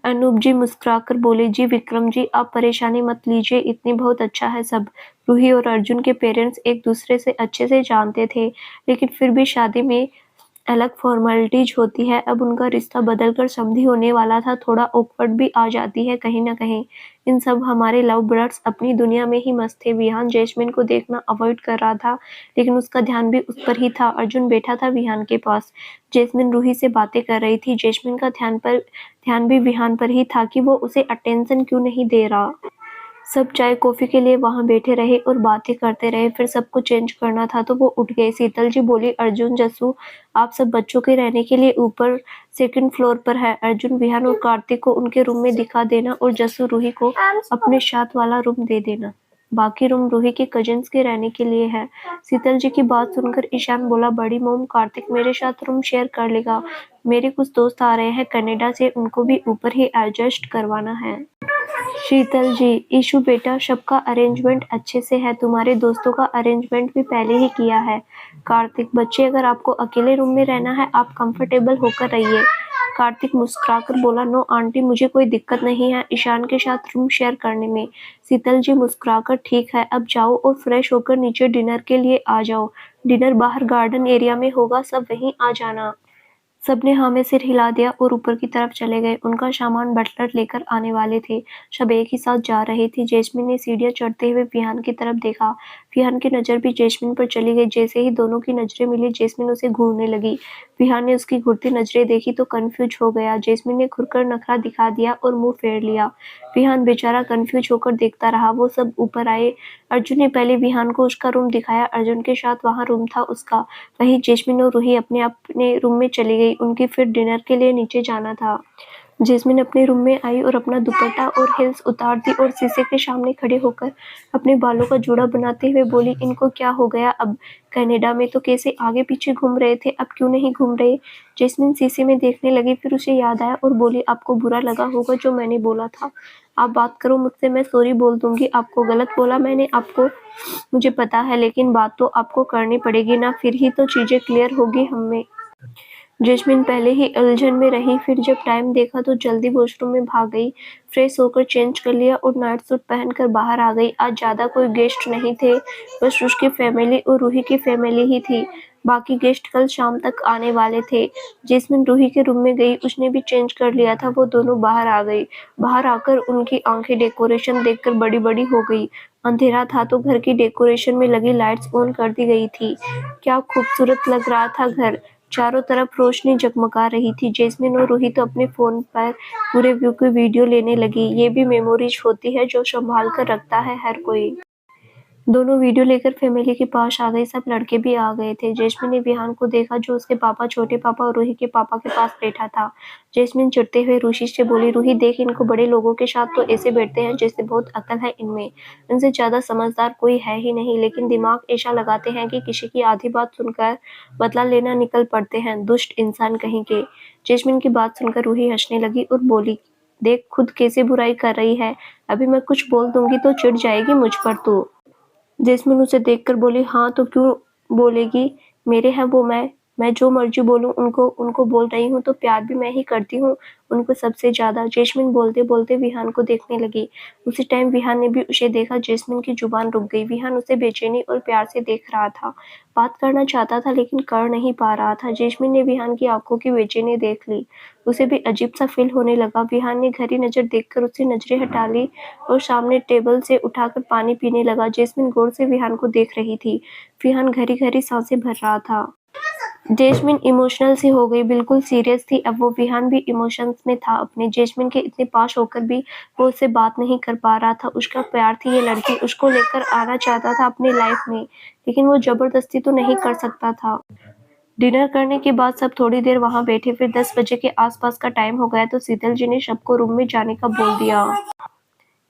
अनूप जी मुस्कुराकर बोले, जी विक्रम जी आप परेशानी मत लीजिए, इतनी बहुत अच्छा है सब। रूही और अर्जुन के पेरेंट्स एक दूसरे से अच्छे से जानते थे, लेकिन फिर भी शादी में अलग फॉर्मेलिटीज होती है। अब उनका रिश्ता बदलकर समधी होने वाला था। थोड़ा ऑकवर्ड भी आ जाती है कहीं ना कहीं। इन सब हमारे लव बर्ड्स अपनी दुनिया में ही मस्त थे। विहान जैस्मिन को देखना अवॉइड कर रहा था, लेकिन उसका ध्यान भी उस पर ही था। अर्जुन बैठा था विहान के पास। जैस्मिन रूही से बातें कर रही थी। जैस्मिन का ध्यान भी विहान पर ही था कि वो उसे अटेंशन क्यों नहीं दे रहा। सब चाय कॉफी के लिए वहां बैठे रहे और बातें करते रहे। फिर सबको चेंज करना था तो वो उठ गए। शीतल जी बोली, अर्जुन जस्सू आप सब बच्चों के रहने के लिए ऊपर सेकंड फ्लोर पर है। अर्जुन विहान और कार्तिक को उनके रूम में दिखा देना और जस्सू रूही को अपने साथ वाला रूम दे देना। बाकी रूम रूही के कजिन्स के रहने के लिए है। शीतल जी की बात सुनकर ईशान बोला, बड़ी मोम कार्तिक मेरे साथ रूम शेयर कर लेगा, मेरे कुछ दोस्त आ रहे हैं कनाडा से, उनको भी ऊपर ही एडजस्ट करवाना है। शीतल जी, ईशु बेटा सबका अरेंजमेंट अच्छे से है, तुम्हारे दोस्तों का अरेंजमेंट भी पहले ही किया है। कार्तिक, बच्चे अगर आपको अकेले रूम में रहना है आप कंफर्टेबल होकर रहिए। कार्तिक मुस्कुराकर बोला, नो आंटी मुझे कोई दिक्कत नहीं है ईशान के साथ रूम शेयर करने में। शीतल जी मुस्कुराकर, ठीक है अब जाओ और फ्रेश होकर नीचे डिनर के लिए आ जाओ। डिनर बाहर गार्डन एरिया में होगा, सब वहीं आ जाना। सबने हाँ में सिर हिला दिया और ऊपर की तरफ चले गए। उनका सामान बटलर लेकर आने वाले थे। सब एक ही साथ जा रहे थे। जैस्मिन ने सीढ़ियां चढ़ते हुए विहान की तरफ देखा। विहान की नजर भी जैस्मिन पर चली गई। जैसे ही दोनों की नजरें मिली जैस्मिन उसे घूरने लगी। विहान ने उसकी घूरती नजरें देखी तो कंफ्यूज हो गया। जैस्मिन ने घुरकर नखरा दिखा दिया और मुंह फेर लिया। विहान बेचारा कंफ्यूज होकर देखता रहा। वो सब ऊपर आए। अर्जुन ने पहले विहान को उसका रूम दिखाया। अर्जुन के साथ वहाँ रूम था उसका। वहीं जैस्मिन और रूही अपने अपने रूम में चली गई। उनकी फिर डिनर के लिए नीचे जाना था। जैस्मिन अपने रूम में आई और अपना दुपट्टा और हिल्स उतार दी और शीशे के सामने खड़े होकर अपने बालों का जूड़ा बनाते हुए बोली, इनको क्या हो गया अब, कनाडा में तो कैसे आगे पीछे घूम रहे थे, अब क्यों नहीं घूम रहे। जैस्मिन शीशे में देखने लगी। फिर उसे याद आया और बोली, आपको बुरा लगा होगा जो मैंने बोला था, आप बात करो मुझसे, मैं सॉरी बोल दूंगी। आपको गलत बोला मैंने आपको, मुझे पता है, लेकिन बात तो आपको करनी पड़ेगी ना, फिर ही तो चीजें क्लियर होगी हमें। जैस्मिन पहले ही उलझन में रही। फिर जब टाइम देखा तो जल्दी वॉशरूम में भाग गई। फ्रेश होकर चेंज कर लिया और नाइट सूट पहनकर बाहर आ गई। आज ज्यादा कोई गेस्ट नहीं थे, बस उसकी फैमिली और रूही की फैमिली ही थी। बाकी गेस्ट कल शाम तक आने वाले थे। जैस्मिन रूही के रूम में गई। उसने भी चेंज कर लिया था। वो दोनों बाहर आ गई। बाहर आकर उनकी आंखें डेकोरेशन देखकर बड़ी बड़ी हो गई। अंधेरा था तो घर की डेकोरेशन में लगी लाइट्स ऑन कर दी गई थी। क्या खूबसूरत लग रहा था घर। चारों तरफ रोशनी जगमगा रही थी। जैस्मिन और रूही तो अपने फोन पर पूरे व्यू की वीडियो लेने लगी। ये भी मेमोरीज होती है जो संभाल कर रखता है हर कोई। दोनों वीडियो लेकर फैमिली के पास आ गए। सब लड़के भी आ गए थे। जैस्मिन ने विहान को देखा जो उसके पापा, छोटे पापा और रूही के पापा के पास बैठा था। जैस्मिन चिढ़ते हुए रूही से बोली, रूही देख इनको, बड़े लोगों के साथ तो ऐसे बैठते हैं जैसे बहुत अकल है इनमें, इनसे ज्यादा समझदार कोई है ही नहीं, लेकिन दिमाग ऐसा लगाते हैं कि किसी की आधी बात सुनकर बदला लेना निकल पड़ते हैं, दुष्ट इंसान कहीं के। जैस्मिन की बात सुनकर रूही हंसने लगी और बोली, देख खुद कैसे बुराई कर रही है, अभी मैं कुछ बोल दूंगी तो चिढ़ जाएगी मुझ पर तो। जैस्मिन उसे देखकर बोली, हाँ तो क्यों बोलेगी, मेरे हैं वो, मैं जो मर्जी बोलूं उनको उनको बोल रही हूँ तो प्यार भी मैं ही करती हूँ उनको सबसे ज्यादा। जैस्मिन बोलते बोलते विहान को देखने लगी। उसी टाइम विहान ने भी उसे देखा। जैस्मिन की जुबान रुक गई। विहान उसे बेचैनी और प्यार से देख रहा था। बात करना चाहता था लेकिन कर नहीं पा रहा था। जैस्मिन ने विहान की आंखों की बेचैनी देख ली। उसे भी अजीब सा फील होने लगा। विहान ने घड़ी नजर देखकर उससे नजरें हटा ली और सामने टेबल से उठाकर पानी पीने लगा। जैस्मिन गौर से विहान को देख रही थी। विहान घड़ी घड़ी सांसें भर रहा था। जैस्मिन इमोशनल सी हो गई, बिल्कुल सीरियस थी अब वो। विहान भी इमोशंस में था अपने। जैस्मिन के इतने पास होकर भी वो उससे बात नहीं कर पा रहा था। उसका प्यार थी ये लड़की, उसको लेकर आना चाहता था अपनी लाइफ में, लेकिन वो जबरदस्ती तो नहीं कर सकता था। डिनर करने के बाद सब थोड़ी देर वहां बैठे। फिर 10 बजे के आसपास का टाइम हो गया तो शीतल जी ने सबको रूम में जाने का बोल दिया।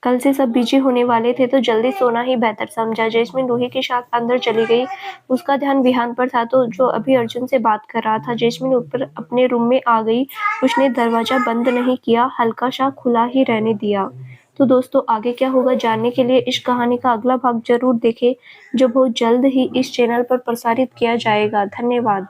कल से सब बिजी होने वाले थे तो जल्दी सोना ही बेहतर समझा। जैस्मिन रूही के साथ अंदर चली गई। उसका ध्यान विहान पर था तो जो अभी अर्जुन से बात कर रहा था। जैस्मिन ऊपर अपने रूम में आ गई। उसने दरवाजा बंद नहीं किया, हल्का सा खुला ही रहने दिया। तो दोस्तों आगे क्या होगा जानने के लिए इस कहानी का अगला भाग जरूर देखें, जो बहुत जल्द ही इस चैनल पर प्रसारित किया जाएगा। धन्यवाद।